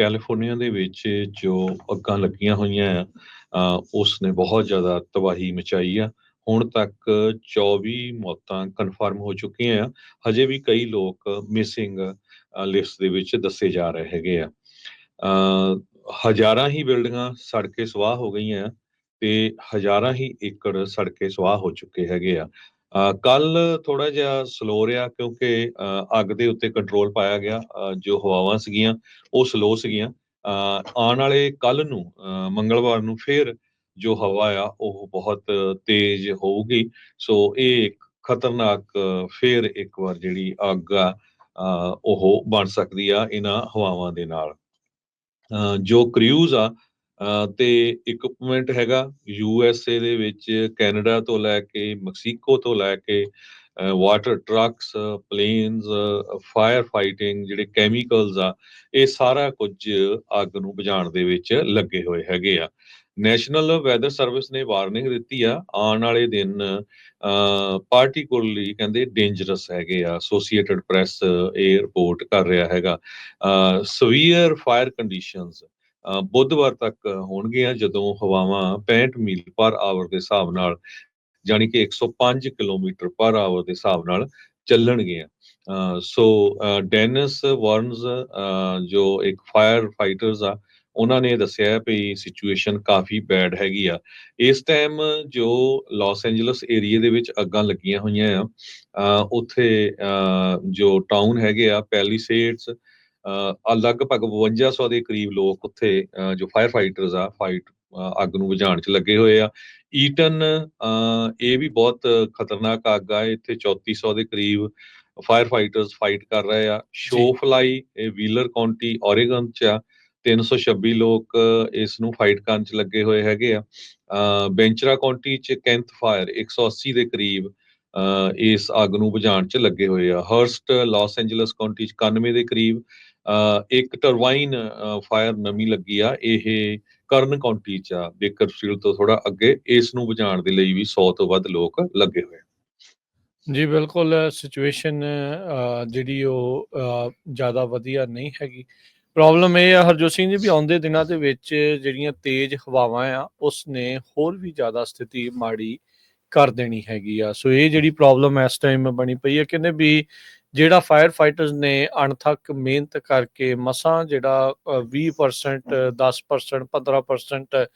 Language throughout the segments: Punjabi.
ਕੈਲੀਫੋਰਨੀਆ ਦੇ ਵਿੱਚ ਜੋ ਅੱਗਾਂ ਲੱਗੀਆਂ ਹੋਈਆਂ ਆ, ਉਸਨੇ ਬਹੁਤ ਜ਼ਿਆਦਾ ਤਬਾਹੀ ਮਚਾਈ ਆ। ਹੁਣ ਤੱਕ 24 ਮੌਤਾਂ ਕਨਫਰਮ ਹੋ ਚੁੱਕੀਆਂ ਆ। ਹਜੇ ਵੀ ਕਈ ਲੋਕ ਮਿਸਿੰਗ ਲਿਸਟ ਦੇ ਵਿੱਚ ਦੱਸੇ ਜਾ ਰਹੇ ਹੈਗੇ ਆ। ਹਜ਼ਾਰਾਂ ਹੀ ਬਿਲਡਿੰਗਾਂ ਸੜ ਕੇ ਸਵਾਹ ਹੋ ਗਈਆਂ ਆ ਤੇ ਹਜ਼ਾਰਾਂ ਹੀ ਏਕੜ ਸੜ ਕੇ ਸਵਾਹ ਹੋ ਚੁੱਕੇ ਹੈਗੇ ਆ। ਕੱਲ ਥੋੜਾ ਜਿਹਾ ਸਲੋ ਰਿਹਾ ਕਿਉਂਕਿ ਅੱਗ ਦੇ ਉੱਤੇ ਕੰਟਰੋਲ ਪਾਇਆ ਗਿਆ। ਜੋ ਹਵਾਵਾਂ ਸੀਗੀਆਂ ਉਹ ਸਲੋ ਸੀਗੀਆਂ। ਆਉਣ ਵਾਲੇ ਕੱਲ ਨੂੰ ਮੰਗਲਵਾਰ ਨੂੰ ਫੇਰ ਜੋ ਹਵਾ ਆ ਉਹ ਬਹੁਤ ਤੇਜ਼ ਹੋਊਗੀ। ਸੋ ਇਹ ਇੱਕ ਖਤਰਨਾਕ ਫੇਰ ਇੱਕ ਵਾਰ ਜਿਹੜੀ ਅੱਗ ਆ ਉਹ ਬਣ ਸਕਦੀ ਆ ਇਹਨਾਂ ਹਵਾਵਾਂ ਦੇ ਨਾਲ। ਜੋ ਕਰਿਊਜ਼ ਆ ਤੇ ਇਕਵਿਪਮੈਂਟ ਹੈਗਾ USA ਦੇ ਵਿੱਚ, ਕੈਨੇਡਾ ਤੋਂ ਲੈ ਕੇ ਮੈਕਸੀਕੋ ਤੋਂ ਲੈ ਕੇ water trucks, planes, fire fighting, ਜਿਹੜੇ ਕੈਮੀਕਲਸ ਆ, ਇਹ ਸਾਰਾ ਕੁਝ ਅੱਗ ਨੂੰ ਬੁਝਾਉਣ ਦੇ ਵਿੱਚ ਲੱਗੇ ਹੋਏ ਹੈਗੇ ਆ। ਨੈਸ਼ਨਲ ਵੈਦਰ ਸਰਵਿਸ ਨੇ ਵਾਰਨਿੰਗ ਦਿੱਤੀ ਆ, ਆਉਣ ਵਾਲੇ ਦਿਨ ਪਾਰਟੀਕੂਲਰਲੀ ਕਹਿੰਦੇ ਡੇਂਜਰਸ ਹੈਗੇ ਆ। ਐਸੋਸੀਏਟਡ ਪ੍ਰੈਸ ਇਹ ਰਿਪੋਰਟ ਕਰ ਰਿਹਾ ਹੈਗਾ। ਸਵੀਅਰ ਫਾਇਰ ਕੰਡੀਸ਼ਨਸ ਬੁੱਧਵਾਰ ਤੱਕ ਹੋਣਗੀਆਂ, ਜਦੋਂ ਹਵਾਵਾਂ 65 ਮੀਲ ਪਰ ਆਵਰ ਦੇ ਹਿਸਾਬ ਨਾਲ, ਜਾਣੀ ਕਿ 105 ਕਿਲੋਮੀਟਰ ਪਰ ਆਵਰ ਦੇ ਹਿਸਾਬ ਨਾਲ ਚੱਲਣਗੀਆਂ। ਸੋ ਡੈਨਿਸ ਵਾਰਨਸ, ਜੋ ਇੱਕ ਫਾਇਰ ਫਾਈਟਰਸ ਆ, ਉਹਨਾਂ ਨੇ ਦੱਸਿਆ ਵੀ ਸਿਚੁਏਸ਼ਨ ਕਾਫੀ ਬੈਡ ਹੈਗੀ ਆ। ਇਸ ਟਾਈਮ ਜੋ ਲਾਸ ਐਂਜਲਸ ਏਰੀਏ ਦੇ ਵਿੱਚ ਅੱਗਾਂ ਲੱਗੀਆਂ ਹੋਈਆਂ ਆ, ਉੱਥੇ ਜੋ ਟਾਊਨ ਹੈਗੇ ਆ ਪੈਲੀਸੇਡਸ, ਲਗਭਗ 5200 ਦੇ ਕਰੀਬ ਲੋਕ ਉੱਥੇ ਜੋ ਫਾਇਰ ਫਾਈਟਰਸ ਆ ਅੱਗ ਨੂੰ ਬੁਝਾਉਣ 'ਚ ਲੱਗੇ ਹੋਏ ਆ। ਈਟਨ, ਇਹ ਵੀ ਬਹੁਤ ਖਤਰਨਾਕ ਅੱਗ ਆ। ਇੱਥੇ 3400 ਦੇ ਕਰੀਬ ਫਾਇਰ ਫਾਈਟਰਸ ਫਾਈਟ ਕਰ ਰਹੇ ਆ। ਜੀ ਸ਼ੋਫਲਾਈ, ਇਹ ਵੀਲਰ ਕਾਉਂਟੀ ਓਰੇਗਨ 'ਚ ਆ। 326 ਲੋਕ ਇਸ ਨੂੰ ਫਾਈਟ ਕਰਨ 'ਚ ਲੱਗੇ ਹੋਏ ਹੈਗੇ ਆ। ਬੈਂਚਰਾ ਕਾਉਂਟੀ 'ਚ ਕੈਂਥ ਫਾਇਰ 180 ਦੇ ਕਰੀਬ ਇਸ ਅੱਗ ਨੂੰ ਬੁਝਾਉਣ 'ਚ ਲੱਗੇ ਹੋਏ ਆ। ਹਰਸਟ, ਲਾਸ ਐਂਜਲਸ ਕਾਉਂਟੀ 'ਚ 91 ਦੇ ਕਰੀਬ ਇੱਕ ਟਰਬਾਈਨ ਫਾਇਰ ਨਵੀਂ ਲੱਗੀ ਆ, ਇਹ ਕਰਨ ਕਾਉਂਟੀ 'ਚ ਆ, ਬੇਕਰਫੀਲਡ ਤੋਂ ਥੋੜਾ ਅੱਗੇ। ਇਸ ਨੂੰ ਬੁਝਾਉਣ ਦੇ ਲਈ ਵੀ 100 ਤੋਂ ਵੱਧ ਲੋਕ ਲੱਗੇ ਹੋਏ। ਜੀ ਬਿਲਕੁਲ, ਸਿਚੁਏਸ਼ਨ ਜਿਹੜੀ ਉਹ ਜ਼ਿਆਦਾ ਵਧੀਆ ਨਹੀਂ ਹੈਗੀ। ਪ੍ਰੋਬਲਮ ਇਹ ਆ ਹਰਜੋਤ ਸਿੰਘ ਜੀ ਵੀ ਆਉਂਦੇ ਦਿਨਾਂ ਦੇ ਵਿੱਚ ਜਿਹੜੀਆਂ ਤੇਜ਼ ਹਵਾਵਾਂ ਆ ਉਸ ਨੇ ਹੋਰ ਵੀ ਜ਼ਿਆਦਾ ਸਥਿਤੀ ਮਾੜੀ ਕਰ ਦੇਣੀ ਹੈਗੀ ਆ। ਸੋ ਇਹ ਜਿਹੜੀ ਪ੍ਰੋਬਲਮ ਇਸ ਟਾਈਮ ਬਣੀ ਪਈ ਹੈ, ਕਹਿੰਦੇ ਵੀ ਜਿਹੜਾ ਫਾਇਰ ਫਾਈਟਰਸ ਨੇ ਅਣਥੱਕ ਮਿਹਨਤ ਕਰਕੇ ਮਸਾਂ ਜਿਹੜਾ 20%, 10%, 15%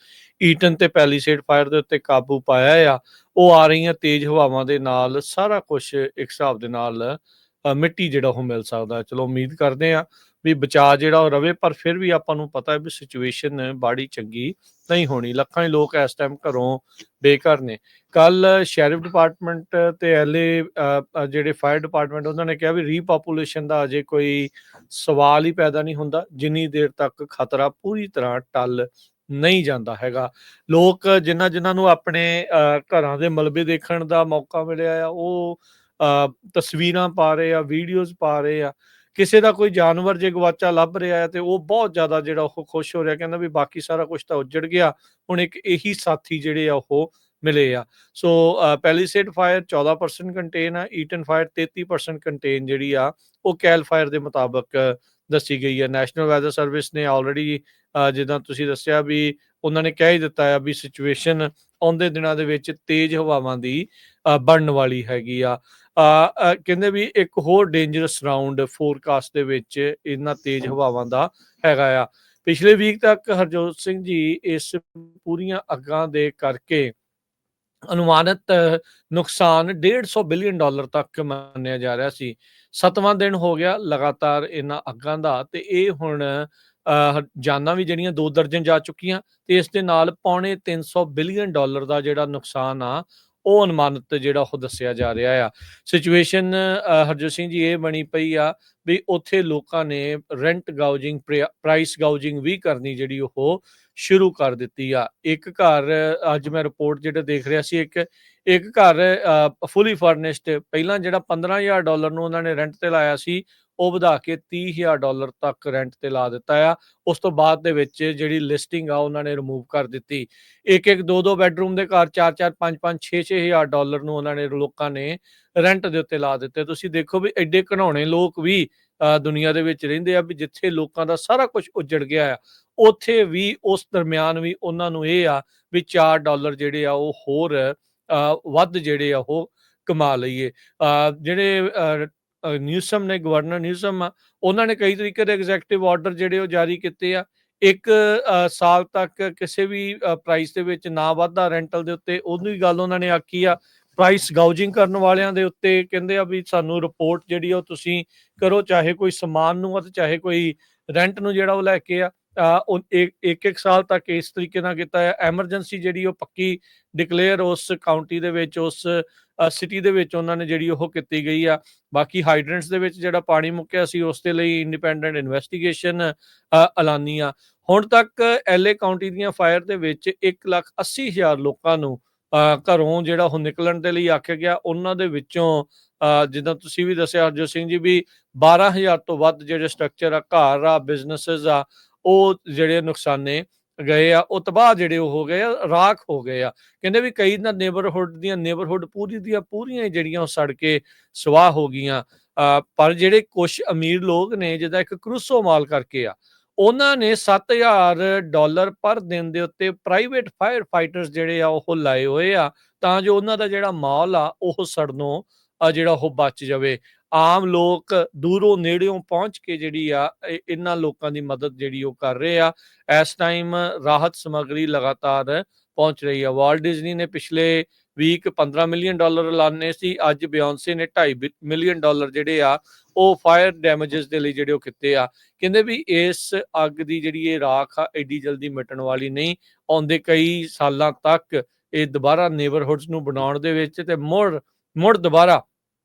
ਈਟਨ ਤੇ ਪੈਲੀਸੇਡ ਫਾਇਰ ਦੇ ਉੱਤੇ ਕਾਬੂ ਪਾਇਆ ਆ, ਉਹ ਆ ਰਹੀਆਂ ਤੇਜ਼ ਹਵਾਵਾਂ ਦੇ ਨਾਲ ਸਾਰਾ ਕੁਛ ਇੱਕ ਹਿਸਾਬ ਦੇ ਨਾਲ ਮਿੱਟੀ ਜਿਹੜਾ ਉਹ ਮਿਲ ਸਕਦਾ। ਚਲੋ ਉਮੀਦ ਕਰਦੇ ਆ ਵੀ ਬਚਾਅ ਜਿਹੜਾ ਉਹ ਰਵੇ, ਪਰ ਫਿਰ ਵੀ ਆਪਾਂ ਨੂੰ ਪਤਾ ਵੀ ਸਿਚੁਏਸ਼ਨ ਬਾੜੀ ਚੰਗੀ ਨਹੀਂ ਹੋਣੀ। ਲੱਖਾਂ ਹੀ ਲੋਕ ਇਸ ਟਾਈਮ ਘਰੋਂ ਬੇਘਰ ਨੇ। ਕੱਲ ਸ਼ੈਰਿਫ ਡਿਪਾਰਟਮੈਂਟ ਤੇ ਜਿਹੜੇ ਫਾਇਰ ਡਿਪਾਰਟਮੈਂਟ, ਉਹਨਾਂ ਨੇ ਕਿਹਾ ਵੀ ਰੀਪਾਪੂਲੇਸ਼ਨ ਦਾ ਅਜੇ ਕੋਈ ਸਵਾਲ ਹੀ ਪੈਦਾ ਨਹੀਂ ਹੁੰਦਾ ਜਿੰਨੀ ਦੇਰ ਤੱਕ ਖਤਰਾ ਪੂਰੀ ਤਰ੍ਹਾਂ ਟਲ ਨਹੀਂ ਜਾਂਦਾ ਹੈਗਾ। ਲੋਕ ਜਿਨ੍ਹਾਂ ਨੂੰ ਆਪਣੇ ਘਰਾਂ ਦੇ ਮਲਬੇ ਦੇਖਣ ਦਾ ਮੌਕਾ ਮਿਲਿਆ ਆ, ਉਹ ਤਸਵੀਰਾਂ ਪਾ ਰਹੇ ਆ, ਵੀਡੀਓਜ਼ ਪਾ ਰਹੇ ਆ। ਕਿਸੇ ਦਾ ਕੋਈ ਜਾਨਵਰ ਜੇ ਗਵਾਚਾ ਲੱਭ ਰਿਹਾ ਹੈ ਤੇ ਉਹ ਬਹੁਤ ਜ਼ਿਆਦਾ ਜਿਹੜਾ ਉਹ ਖੁਸ਼ ਹੋ ਰਿਹਾ, ਕਹਿੰਦਾ ਵੀ ਬਾਕੀ ਸਾਰਾ ਕੁਝ ਤਾਂ ਉੱਜੜ ਗਿਆ, ਹੁਣ ਇੱਕ ਇਹੀ ਸਾਥੀ ਜਿਹੜੇ ਆ ਉਹ ਮਿਲੇ ਆ। ਸੋ ਪੈਲੀਸੇਡ ਫਾਇਰ 14% ਕੰਟੇਨ ਆ, ਈਟਨ ਫਾਇਰ 33% ਕੰਟੇਨ ਜਿਹੜੀ ਆ ਉਹ ਕੈਲ ਫਾਇਰ ਦੇ ਮੁਤਾਬਕ ਦੱਸੀ ਗਈ ਹੈ। ਨੈਸ਼ਨਲ ਵੈਦਰ ਸਰਵਿਸ ਨੇ ਆਲਰੇਡੀ ਜਿੱਦਾਂ ਤੁਸੀਂ ਦੱਸਿਆ ਵੀ ਉਹਨਾਂ ਨੇ ਕਹਿ ਹੀ ਦਿੱਤਾ ਆ ਵੀ ਸਿਚੁਏਸ਼ਨ ਆਉਂਦੇ ਦਿਨਾਂ ਦੇ ਵਿੱਚ ਤੇਜ਼ ਹਵਾਵਾਂ ਦੀ ਬਣਨ ਵਾਲੀ ਹੈਗੀ ਆ। ਕਹਿੰਦੇ ਵੀ ਇੱਕ ਹੋਰ ਡੇਂਜਰਸ ਰਾਊਂਡ ਫੋਰਕਾਸਟ ਦੇ ਵਿੱਚ ਇਹਨਾਂ ਤੇਜ਼ ਹਵਾਵਾਂ ਦਾ ਹੈਗਾ ਆ। ਪਿਛਲੇ ਵੀਕ ਤੱਕ ਹਰਜੋਤ ਸਿੰਘ ਜੀ ਇਸ ਪੂਰੀਆਂ ਅੱਗਾਂ ਦੇ ਕਰਕੇ ਅਨੁਮਾਨਿਤ ਨੁਕਸਾਨ $150 ਬਿਲੀਅਨ ਤੱਕ ਮੰਨਿਆ ਜਾ ਰਿਹਾ ਸੀ। 7ਵਾਂ ਦਿਨ ਹੋ ਗਿਆ ਲਗਾਤਾਰ ਇਹਨਾਂ ਅੱਗਾਂ ਦਾ, ਤੇ ਇਹ ਹੁਣ ਜਾਨਾਂ ਵੀ ਜਿਹੜੀਆਂ 2 ਦਰਜਨ ਜਾ ਚੁੱਕੀਆਂ, ਤੇ ਇਸ ਦੇ ਨਾਲ $350 ਬਿਲੀਅਨ ਦਾ ਜਿਹੜਾ ਨੁਕਸਾਨ ਆ ਉਹ ਅਨੁਮਾਨਿਤ ਜਿਹੜਾ ਉਹ ਦੱਸਿਆ ਜਾ ਰਿਹਾ ਆ। ਸਿਚੁਏਸ਼ਨ ਹਰਜੋਤ ਸਿੰਘ ਜੀ ਇਹ ਬਣੀ ਪਈ ਆ ਵੀ ਉੱਥੇ ਲੋਕਾਂ ਨੇ ਰੈਂਟ ਗਾਊਜਿੰਗ, ਪ੍ਰਾਈਸ ਗਾਊਜਿੰਗ ਵੀ ਕਰਨੀ ਜਿਹੜੀ ਉਹ ਸ਼ੁਰੂ ਕਰ ਦਿੱਤੀ ਆ। ਇੱਕ ਘਰ, ਅੱਜ ਮੈਂ ਰਿਪੋਰਟ ਜਿਹੜਾ ਦੇਖ ਰਿਹਾ ਸੀ, ਇੱਕ ਘਰ ਫੁੱਲੀ ਫਰਨਿਸ਼ਡ, ਪਹਿਲਾਂ ਜਿਹੜਾ $15,000 ਨੂੰ ਉਹਨਾਂ ਨੇ ਰੈਂਟ ਤੇ ਲਾਇਆ ਸੀ, ਉਹ ਵਧਾ ਕੇ $30,000 ਤੱਕ ਰੈਂਟ ਤੇ ਲਾ ਦਿੱਤਾ ਆ। ਉਸ ਤੋਂ ਬਾਅਦ ਦੇ ਵਿੱਚ ਜਿਹੜੀ ਲਿਸਟਿੰਗ ਆ ਉਹਨਾਂ ਨੇ ਰਿਮੂਵ ਕਰ ਦਿੱਤੀ। ਇੱਕ 2 ਬੈਡਰੂਮ ਦੇ ਘਰ 4 5 6 ਹਜ਼ਾਰ ਡਾਲਰ ਨੂੰ ਉਹਨਾਂ ਨੇ ਲੋਕਾਂ ਨੇ ਰੈਂਟ ਦੇ ਉੱਤੇ ਲਾ ਦਿੱਤੇ। ਤੁਸੀਂ ਦੇਖੋ ਵੀ ਐਡੇ ਘਿਨਾਉਣੇ ਲੋਕ ਵੀ ਦੁਨੀਆ ਦੇ ਵਿੱਚ ਰਹਿੰਦੇ ਆ ਵੀ ਜਿੱਥੇ ਲੋਕਾਂ ਦਾ ਸਾਰਾ ਕੁਝ ਉਜੜ ਗਿਆ ਆ, ਉੱਥੇ ਵੀ ਉਸ ਦਰਮਿਆਨ ਵੀ ਉਹਨਾਂ ਨੂੰ ਇਹ ਆ ਵੀ $4 ਜਿਹੜੇ ਆ ਉਹ ਹੋਰ ਵੱਧ ਜਿਹੜੇ ਆ ਉਹ ਕਮਾ ਲਈਏ। ਜਿਹੜੇ ਨਿਊਸਮ ਨੇ, ਗਵਰਨਰ ਨਿਊਸਮ ਆ, ਉਹਨਾਂ ਨੇ ਕਈ ਤਰੀਕੇ ਦੇ ਐਗਜ਼ੈਕਟਿਵ ਆਰਡਰ ਜਿਹੜੇ ਉਹ ਜਾਰੀ ਕੀਤੇ ਆ। ਇੱਕ ਸਾਲ ਤੱਕ ਕਿਸੇ ਵੀ ਪ੍ਰਾਈਸ ਦੇ ਵਿੱਚ ਨਾ ਵਾਧਾ ਰੈਂਟਲ ਦੇ ਉੱਤੇ, ਉਹਦੀ ਗੱਲ ਉਹਨਾਂ ਨੇ ਆਖੀ ਆ। ਪ੍ਰਾਈਸ ਗਾਊਜਿੰਗ ਕਰਨ ਵਾਲਿਆਂ ਦੇ ਉੱਤੇ ਕਹਿੰਦੇ ਆ ਵੀ ਸਾਨੂੰ ਰਿਪੋਰਟ ਜਿਹੜੀ ਉਹ ਤੁਸੀਂ ਕਰੋ, ਚਾਹੇ ਕੋਈ ਸਮਾਨ ਨੂੰ ਆ ਤੇ ਚਾਹੇ ਕੋਈ ਰੈਂਟ ਨੂੰ ਜਿਹੜਾ ਉਹ ਲੈ ਕੇ ਆ। ਇੱਕ ਸਾਲ ਤੱਕ ਇਸ ਤਰੀਕੇ ਨਾਲ ਕੀਤਾ ਹੈ। ਐਮਰਜੈਂਸੀ ਜਿਹੜੀ ਉਹ ਪੱਕੀ ਡਿਕਲੇਅਰ ਉਸ ਕਾਊਂਟੀ ਦੇ ਵਿੱਚ, ਉਸ ਸਿਟੀ ਦੇ ਵਿੱਚ ਉਹਨਾਂ ਨੇ ਜਿਹੜੀ ਉਹ ਕੀਤੀ ਗਈ ਆ। ਬਾਕੀ ਹਾਈਡਰੈਂਟਸ ਦੇ ਵਿੱਚ ਜਿਹੜਾ ਪਾਣੀ ਮੁੱਕਿਆ ਸੀ ਉਸ ਦੇ ਲਈ ਇੰਡੀਪੈਂਡੈਂਟ ਇਨਵੈਸਟੀਗੇਸ਼ਨ ਐਲਾਨੀ ਆ। ਹੁਣ ਤੱਕ LA ਕਾਊਂਟੀ ਦੀਆਂ ਫਾਇਰ ਦੇ ਵਿੱਚ 1,80,000 ਲੋਕਾਂ ਨੂੰ ਘਰੋਂ ਜਿਹੜਾ ਉਹ ਨਿਕਲਣ ਦੇ ਲਈ ਆਖਿਆ ਗਿਆ। ਉਹਨਾਂ ਦੇ ਵਿੱਚੋਂ ਜਿੱਦਾਂ ਤੁਸੀਂ ਵੀ ਦੱਸਿਆ ਹਰਜੋਤ ਸਿੰਘ ਜੀ, ਵੀ 12,000 ਤੋਂ ਵੱਧ ਜਿਹੜੇ ਸਟਰਕਚਰ ਆ, ਘਰ ਆ, ਬਿਜ਼ਨੈਸਿਸ ਆ, ਉਹ ਜਿਹੜੇ ਨੁਕਸਾਨੇ ਗਏ ਆ, ਉਹ ਤਬਾਹ ਜਿਹੜੇ ਉਹ ਹੋ ਗਏ ਆ, ਰਾਖ ਹੋ ਗਏ ਆ। ਕਹਿੰਦੇ ਵੀ ਕਈ ਨਾ ਨੇਬਰਹੁੱਡ ਪੂਰੀ ਦੀਆਂ ਪੂਰੀਆਂ ਜਿਹੜੀਆਂ ਉਹ ਸੜ ਕੇ ਸਵਾਹ ਹੋ ਗਈਆਂ। ਪਰ ਜਿਹੜੇ ਕੁਝ ਅਮੀਰ ਲੋਕ ਨੇ, ਜਿੱਦਾਂ ਇੱਕ ਕਰੂਸੋ ਮਾਲ ਕਰਕੇ ਆ, ਉਹਨਾਂ ਨੇ $7,000 ਪਰ ਦਿਨ ਦੇ ਉੱਤੇ ਪ੍ਰਾਈਵੇਟ ਫਾਇਰ ਫਾਈਟਰਸ ਜਿਹੜੇ ਆ ਉਹ ਲਾਏ ਹੋਏ ਆ, ਤਾਂ ਜੋ ਉਹਨਾਂ ਦਾ ਜਿਹੜਾ ਮਾਲ ਆ ਉਹ ਸੜਨੋਂ ਜਿਹੜਾ ਉਹ ਬਚ ਜਾਵੇ। ਆਮ ਲੋਕ ਦੂਰੋਂ ਨੇੜਿਓਂ ਪਹੁੰਚ ਕੇ ਜਿਹੜੀ ਆ ਇਹਨਾਂ ਲੋਕਾਂ ਦੀ ਮਦਦ ਜਿਹੜੀ ਉਹ ਕਰ ਰਹੇ ਆ। ਇਸ ਟਾਈਮ ਰਾਹਤ ਸਮੱਗਰੀ ਲਗਾਤਾਰ ਪਹੁੰਚ ਰਹੀ ਆ। ਵਾਲਟ ਡਿਜ਼ਨੀ ਨੇ ਪਿਛਲੇ ਵੀਕ $15 ਮਿਲੀਅਨ ਐਲਾਨੇ ਸੀ। ਅੱਜ ਬਿਯੋਂਸੇ ਨੇ $2.5 ਮਿਲੀਅਨ ਜਿਹੜੇ ਆ ਉਹ ਫਾਇਰ ਡੈਮੇਜਸ ਦੇ ਲਈ ਜਿਹੜੇ ਉਹ ਕੀਤੇ ਆ। ਕਹਿੰਦੇ ਵੀ ਇਸ ਅੱਗ ਦੀ ਜਿਹੜੀ ਇਹ ਰਾਖ ਆ ਐਡੀ ਜਲਦੀ ਮਿਟਣ ਵਾਲੀ ਨਹੀਂ, ਆਉਂਦੇ ਕਈ ਸਾਲਾਂ ਤੱਕ ਇਹ ਦੁਬਾਰਾ ਨੇਬਰਹੁੱਡਸ ਨੂੰ ਬਣਾਉਣ ਦੇ ਵਿੱਚ ਤੇ ਮੁੜ ਦੁਬਾਰਾ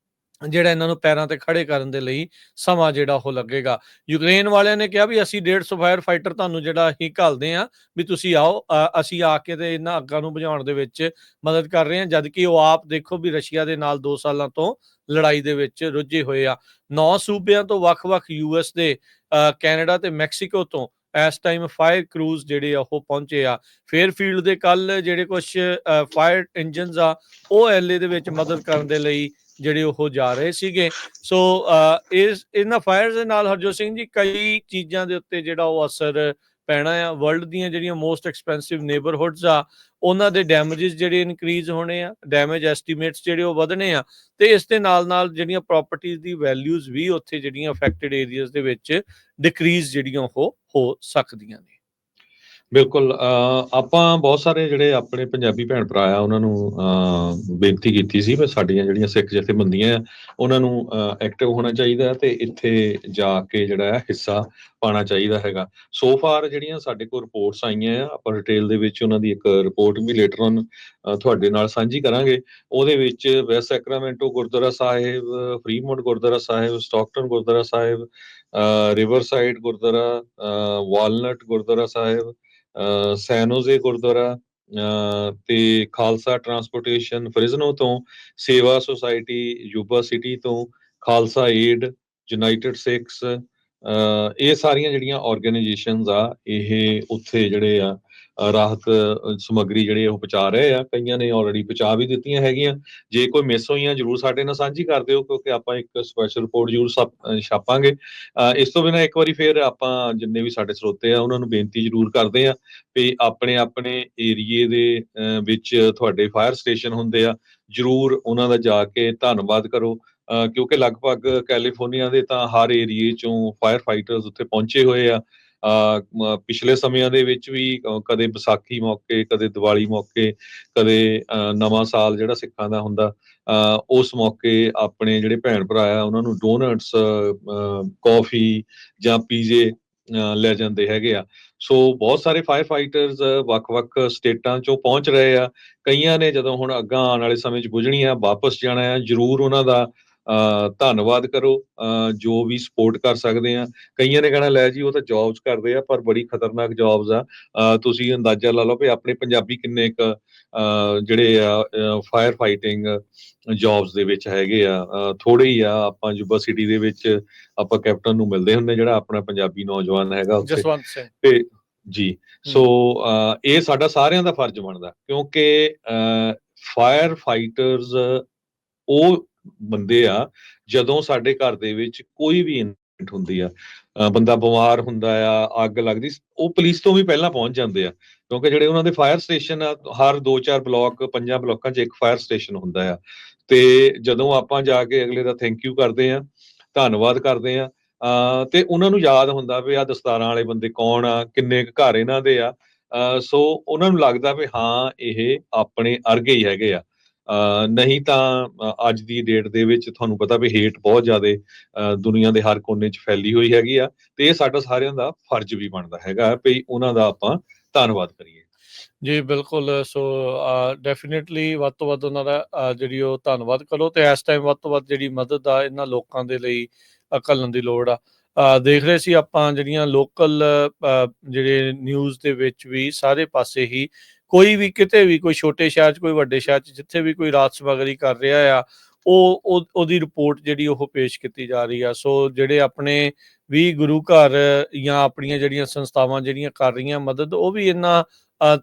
ਜਿਹੜਾ ਇਹਨਾਂ ਨੂੰ ਪੈਰਾਂ ਤੇ ਖੜੇ ਕਰਨ ਦੇ ਲਈ ਸਮਾਂ ਜਿਹੜਾ ਉਹ ਲੱਗੇਗਾ। ਯੂਕਰੇਨ ਵਾਲਿਆਂ ਨੇ ਕਿਹਾ ਵੀ ਅਸੀਂ 150 ਫਾਇਰ ਫਾਈਟਰ ਤੁਹਾਨੂੰ ਜਿਹੜਾ ਅਸੀਂ ਘੱਲਦੇ ਆ, ਵੀ ਤੁਸੀਂ ਆਓ, ਅਸੀਂ ਆ ਕੇ ਤੇ ਇਹਨਾਂ ਅੱਗਾਂ ਨੂੰ ਬੁਝਾਉਣ ਦੇ ਵਿੱਚ ਮਦਦ ਕਰ ਰਹੇ ਹਾਂ। ਜਦ ਕਿ ਉਹ ਆਪ ਦੇਖੋ ਵੀ ਰਸ਼ੀਆ ਦੇ ਨਾਲ 2 ਸਾਲਾਂ ਤੋਂ ਲੜਾਈ ਦੇ ਵਿੱਚ ਰੁੱਝੇ ਹੋਏ ਆ। 9 ਸੂਬਿਆਂ ਤੋਂ ਵੱਖ-ਵੱਖ US ਦੇ, ਕੈਨੇਡਾ ਤੇ ਮੈਕਸੀਕੋ ਤੋਂ ਇਸ ਟਾਈਮ ਫਾਇਰ ਕਰੂਜ਼ ਜਿਹੜੇ ਆ ਉਹ ਪਹੁੰਚੇ ਆ। ਫੇਅਰਫੀਲਡ ਦੇ ਕੱਲ ਜਿਹੜੇ ਕੁਝ ਫਾਇਰ ਇੰਜਨਸ ਆ ਉਹ LA ਦੇ ਵਿੱਚ ਮਦਦ ਕਰਨ ਦੇ ਲਈ ਜਿਹੜੇ ਉਹ ਜਾ ਰਹੇ ਸੀਗੇ। ਸੋ ਇਹਨਾਂ ਫਾਇਰਸ ਦੇ ਨਾਲ ਹਰਜੋਤ ਸਿੰਘ ਜੀ ਕਈ ਚੀਜ਼ਾਂ ਦੇ ਉੱਤੇ ਜਿਹੜਾ ਉਹ ਅਸਰ ਪੈਣਾ ਆ। ਵਰਲਡ ਦੀਆਂ ਜਿਹੜੀਆਂ ਮੋਸਟ ਐਕਸਪੈਂਸਿਵ ਨੇਬਰਹੁੱਡਸ ਆ, ਉਹਨਾਂ ਦੇ ਡੈਮੇਜਸ ਜਿਹੜੇ ਇਨਕਰੀਜ਼ ਹੋਣੇ ਆ, ਡੈਮੇਜ ਐਸਟੀਮੇਟਸ ਜਿਹੜੇ ਉਹ ਵਧਣੇ ਆ, ਤੇ ਇਸ ਦੇ ਨਾਲ ਜਿਹੜੀਆਂ ਪ੍ਰਾਪਰਟੀਜ਼ ਦੀ ਵੈਲਿਊਜ਼ ਵੀ ਉੱਥੇ ਜਿਹੜੀਆਂ ਅਫੈਕਟਡ ਏਰੀਆਜ਼ ਦੇ ਵਿੱਚ ਡਿਕਰੀਜ਼ ਜਿਹੜੀਆਂ ਉਹ ਹੋ ਸਕਦੀਆਂ ਨੇ। ਬਿਲਕੁਲ। ਆਪਾਂ ਬਹੁਤ ਸਾਰੇ ਜਿਹੜੇ ਆਪਣੇ ਪੰਜਾਬੀ ਭੈਣ ਭਰਾ ਆ ਉਹਨਾਂ ਨੂੰ ਬੇਨਤੀ ਕੀਤੀ ਸੀ ਵੀ ਸਾਡੀਆਂ ਜਿਹੜੀਆਂ ਸਿੱਖ ਜਥੇਬੰਦੀਆਂ ਆ ਉਹਨਾਂ ਨੂੰ ਐਕਟਿਵ ਹੋਣਾ ਚਾਹੀਦਾ ਤੇ ਇੱਥੇ ਜਾ ਕੇ ਜਿਹੜਾ ਹੈ ਹਿੱਸਾ ਪਾਉਣਾ ਚਾਹੀਦਾ ਹੈਗਾ। ਸੋ ਫਾਰ ਜਿਹੜੀਆਂ ਸਾਡੇ ਕੋਲ ਰਿਪੋਰਟਸ ਆਈਆਂ ਆ, ਆਪਾਂ ਡਿਟੇਲ ਦੇ ਵਿੱਚ ਉਹਨਾਂ ਦੀ ਇੱਕ ਰਿਪੋਰਟ ਵੀ ਲੇਟਰ ਔਨ ਤੁਹਾਡੇ ਨਾਲ ਸਾਂਝੀ ਕਰਾਂਗੇ। ਉਹਦੇ ਵਿੱਚ ਵੈਸਟ ਸੈਕਰਾਮੈਂਟੋ ਗੁਰਦੁਆਰਾ ਸਾਹਿਬ, ਫਰੀਮੌਂਟ ਗੁਰਦੁਆਰਾ ਸਾਹਿਬ, ਸਟਾਕਟਨ ਗੁਰਦੁਆਰਾ ਸਾਹਿਬ, ਰਿਵਰਸਾਈਡ ਗੁਰਦੁਆਰਾ, ਵਾਲਨਟ ਗੁਰਦੁਆਰਾ ਸਾਹਿਬ, ਸੈਨੋਜ਼ੇ ਗੁਰਦੁਆਰਾ, ਤੇ ਖਾਲਸਾ ਟਰਾਂਸਪੋਰਟੇਸ਼ਨ ਫਰਿਜ਼ਨੋ ਤੋਂ, ਸੇਵਾ ਸੁਸਾਇਟੀ ਯੂਬਾ ਸਿਟੀ ਤੋਂ, ਖਾਲਸਾ ਏਡ, ਯੂਨਾਈਟਿਡ ਸਿੱਖਸ, ਇਹ ਸਾਰੀਆਂ ਜਿਹੜੀਆਂ ਆਰਗੇਨਾਈਜੇਸ਼ਨਸ ਆ ਇਹ ਉੱਥੇ ਜਿਹੜੇ ਆ ਰਾਹਤ ਸਮੱਗਰੀ ਜਿਹੜੇ ਉਹ ਪਹੁੰਚਾ ਰਹੇ ਆ। ਕਈਆਂ ਨੇ ਆਲਰੇਡੀ ਪਹੁੰਚਾ ਵੀ ਦਿੱਤੀਆਂ ਹੈਗੀਆਂ। ਜੇ ਕੋਈ ਮਿਸ ਹੋਈਆਂ ਜ਼ਰੂਰ ਸਾਡੇ ਨਾਲ ਸਾਂਝੀ ਕਰ ਦਿਓ, ਕਿਉਂਕਿ ਆਪਾਂ ਇੱਕ ਸਪੈਸ਼ਲ ਰਿਪੋਰਟ ਜ਼ਰੂਰ ਛਾਪਾਂਗੇ। ਇਸ ਤੋਂ ਬਿਨਾਂ ਇੱਕ ਵਾਰੀ ਫਿਰ ਆਪਾਂ ਜਿੰਨੇ ਵੀ ਸਾਡੇ ਸਰੋਤੇ ਆ ਉਹਨਾਂ ਨੂੰ ਬੇਨਤੀ ਜ਼ਰੂਰ ਕਰਦੇ ਆ ਵੀ ਆਪਣੇ ਆਪਣੇ ਏਰੀਏ ਦੇ ਵਿੱਚ ਤੁਹਾਡੇ ਫਾਇਰ ਸਟੇਸ਼ਨ ਹੁੰਦੇ ਆ, ਜ਼ਰੂਰ ਉਹਨਾਂ ਦਾ ਜਾ ਕੇ ਧੰਨਵਾਦ ਕਰੋ। ਕਿਉਂਕਿ ਲਗਭਗ ਕੈਲੀਫੋਰਨੀਆ ਦੇ ਤਾਂ ਹਰ ਏਰੀਏ ਚੋਂ ਫਾਇਰ ਫਾਈਟਰਸ ਉੱਥੇ ਪਹੁੰਚੇ ਹੋਏ ਆ। ਪਿਛਲੇ ਸਮਿਆਂ ਦੇ ਵਿੱਚ ਵੀ ਕਦੇ ਵਿਸਾਖੀ ਮੌਕੇ, ਕਦੇ ਦੀਵਾਲੀ ਮੌਕੇ, ਕਦੇ ਨਵਾਂ ਸਾਲ ਜਿਹੜਾ ਸਿੱਖਾਂ ਦਾ ਹੁੰਦਾ, ਉਸ ਮੌਕੇ ਆਪਣੇ ਜਿਹੜੇ ਭੈਣ ਭਰਾ ਆ ਉਹਨਾਂ ਨੂੰ ਡੋਨਟਸ, ਕੌਫੀ ਜਾਂ ਪੀਜ਼ੇ ਲੈ ਜਾਂਦੇ ਹੈਗੇ ਆ। ਸੋ ਬਹੁਤ ਸਾਰੇ ਫਾਇਰ ਫਾਈਟਰਸ ਵੱਖ-ਵੱਖ ਸਟੇਟਾਂ ਚੋਂ ਪਹੁੰਚ ਰਹੇ ਆ। ਕਈਆਂ ਨੇ ਜਦੋਂ ਹੁਣ ਅੱਗਾਂ ਆਉਣ ਵਾਲੇ ਸਮੇਂ 'ਚ ਪੁੱਜਣੀਆਂ, ਵਾਪਸ ਜਾਣਾ ਆ, ਜ਼ਰੂਰ ਉਹਨਾਂ ਦਾ ਧੰਨਵਾਦ ਕਰੋ ਜੋ ਵੀ ਸਪੋਰਟ ਕਰ ਸਕਦੇ ਆ। ਕਈਆਂ ਨੇ ਕਹਿਣਾ ਲੈ ਜੀ ਉਹ ਤਾਂ ਜੌਬਸ ਕਰਦੇ ਆ, ਪਰ ਬੜੀ ਖਤਰਨਾਕ ਜੌਬਸ ਆ। ਤੁਸੀਂ ਅੰਦਾਜ਼ਾ ਲਾ ਲਓ ਵੀ ਆਪਣੇ ਪੰਜਾਬੀ ਕਿੰਨੇ ਕੁ ਜਿਹੜੇ ਆ ਫਾਇਰ ਫਾਈਟਿੰਗ ਜੌਬਸ ਦੇ ਵਿੱਚ ਹੈਗੇ ਆ। ਥੋੜੇ ਹੀ ਆ। ਆਪਾਂ ਯੂਬਾ ਸਿਟੀ ਦੇ ਵਿੱਚ ਆਪਾਂ ਕੈਪਟਨ ਨੂੰ ਮਿਲਦੇ ਹੁੰਦੇ ਜਿਹੜਾ ਆਪਣਾ ਪੰਜਾਬੀ ਨੌਜਵਾਨ ਹੈਗਾ ਉੱਥੇ, ਜਸਵੰਤ ਸਿੰਘ ਤੇ ਜੀ। ਸੋ ਇਹ ਸਾਡਾ ਸਾਰਿਆਂ ਦਾ ਫਰਜ਼ ਬਣਦਾ, ਕਿਉਂਕਿ ਫਾਇਰ ਫਾਈਟਰਸ ਉਹ ਬੰਦੇ ਆ ਜਦੋਂ ਸਾਡੇ ਘਰ ਦੇ ਵਿੱਚ ਕੋਈ ਵੀ ਹੁੰਦੀ ਆ, ਬੰਦਾ ਬਿਮਾਰ ਹੁੰਦਾ ਆ, ਅੱਗ ਲੱਗਦੀ, ਉਹ ਪੁਲਿਸ ਤੋਂ ਵੀ ਪਹਿਲਾਂ ਪਹੁੰਚ ਜਾਂਦੇ ਆ, ਕਿਉਂਕਿ ਜਿਹੜੇ ਉਹਨਾਂ ਦੇ ਫਾਇਰ ਸਟੇਸ਼ਨ ਆ, ਹਰ 2-4 ਬਲਾਕ, 5 ਬਲਾਕਾਂ 'ਚ ਇੱਕ ਫਾਇਰ ਸਟੇਸ਼ਨ ਹੁੰਦਾ ਆ। ਤੇ ਜਦੋਂ ਆਪਾਂ ਜਾ ਕੇ ਅਗਲੇ ਦਾ ਥੈਂਕ ਯੂ ਕਰਦੇ ਆ, ਧੰਨਵਾਦ ਕਰਦੇ ਆ, ਤੇ ਉਹਨਾਂ ਨੂੰ ਯਾਦ ਹੁੰਦਾ ਵੀ ਆਹ ਦਸਤਾਰਾਂ ਵਾਲੇ ਬੰਦੇ ਕੌਣ ਆ, ਕਿੰਨੇ ਕੁ ਘਰ ਇਹਨਾਂ ਦੇ ਆ। ਸੋ ਉਹਨਾਂ ਨੂੰ ਲੱਗਦਾ ਵੀ ਹਾਂ ਇਹ ਆਪਣੇ ਅਰਗੇ ਹੀ ਹੈਗੇ ਆ। ਨਹੀਂ ਤਾਂ ਅੱਜ ਦੀ ਡੇਟ ਦੇ ਵਿੱਚ ਤੁਹਾਨੂੰ ਪਤਾ ਵੀ ਹੇਟ ਬਹੁਤ ਜ਼ਿਆਦਾ ਦੁਨੀਆ ਦੇ ਹਰ ਕੋਨੇ 'ਚ ਫੈਲੀ ਹੋਈ ਹੈਗੀ ਆ, ਤੇ ਇਹ ਸਾਡਾ ਸਾਰਿਆਂ ਦਾ ਫਰਜ਼ ਵੀ ਬਣਦਾ ਹੈਗਾ ਵੀ ਉਹਨਾਂ ਦਾ ਆਪਾਂ ਧੰਨਵਾਦ ਕਰੀਏ। ਜੀ ਬਿਲਕੁਲ। ਸੋ ਡੈਫੀਨੇਟਲੀ ਵੱਧ ਤੋਂ ਵੱਧ ਉਹਨਾਂ ਦਾ ਜਿਹੜੀ ਉਹ ਧੰਨਵਾਦ ਕਰੋ, ਤੇ ਇਸ ਟਾਈਮ ਵੱਧ ਤੋਂ ਵੱਧ ਜਿਹੜੀ ਮਦਦ ਆ ਇਹਨਾਂ ਲੋਕਾਂ ਦੇ ਲਈ ਘੱਲਣ ਦੀ ਲੋੜ ਆ। ਦੇਖ ਰਹੇ ਸੀ ਆਪਾਂ ਜਿਹੜੀਆਂ ਲੋਕਲ ਜਿਹੜੇ ਨਿਊਜ਼ ਦੇ ਵਿੱਚ ਵੀ ਸਾਰੇ ਪਾਸੇ ਹੀ ਕੋਈ ਵੀ ਕਿਤੇ ਵੀ, ਕੋਈ ਛੋਟੇ ਸ਼ਹਿਰ 'ਚ, ਕੋਈ ਵੱਡੇ ਸ਼ਹਿਰ 'ਚ, ਜਿੱਥੇ ਵੀ ਕੋਈ ਰਾਤ ਸਮੱਗਰੀ ਕਰ ਰਿਹਾ ਆ, ਉਹਦੀ ਰਿਪੋਰਟ ਜਿਹੜੀ ਉਹ ਪੇਸ਼ ਕੀਤੀ ਜਾ ਰਹੀ ਆ। ਸੋ ਜਿਹੜੇ ਆਪਣੇ ਵੀ ਗੁਰੂ ਘਰ ਜਾਂ ਆਪਣੀਆਂ ਜਿਹੜੀਆਂ ਸੰਸਥਾਵਾਂ ਜਿਹੜੀਆਂ ਕਰ ਰਹੀਆਂ ਮਦਦ, ਉਹ ਵੀ ਇਹਨਾਂ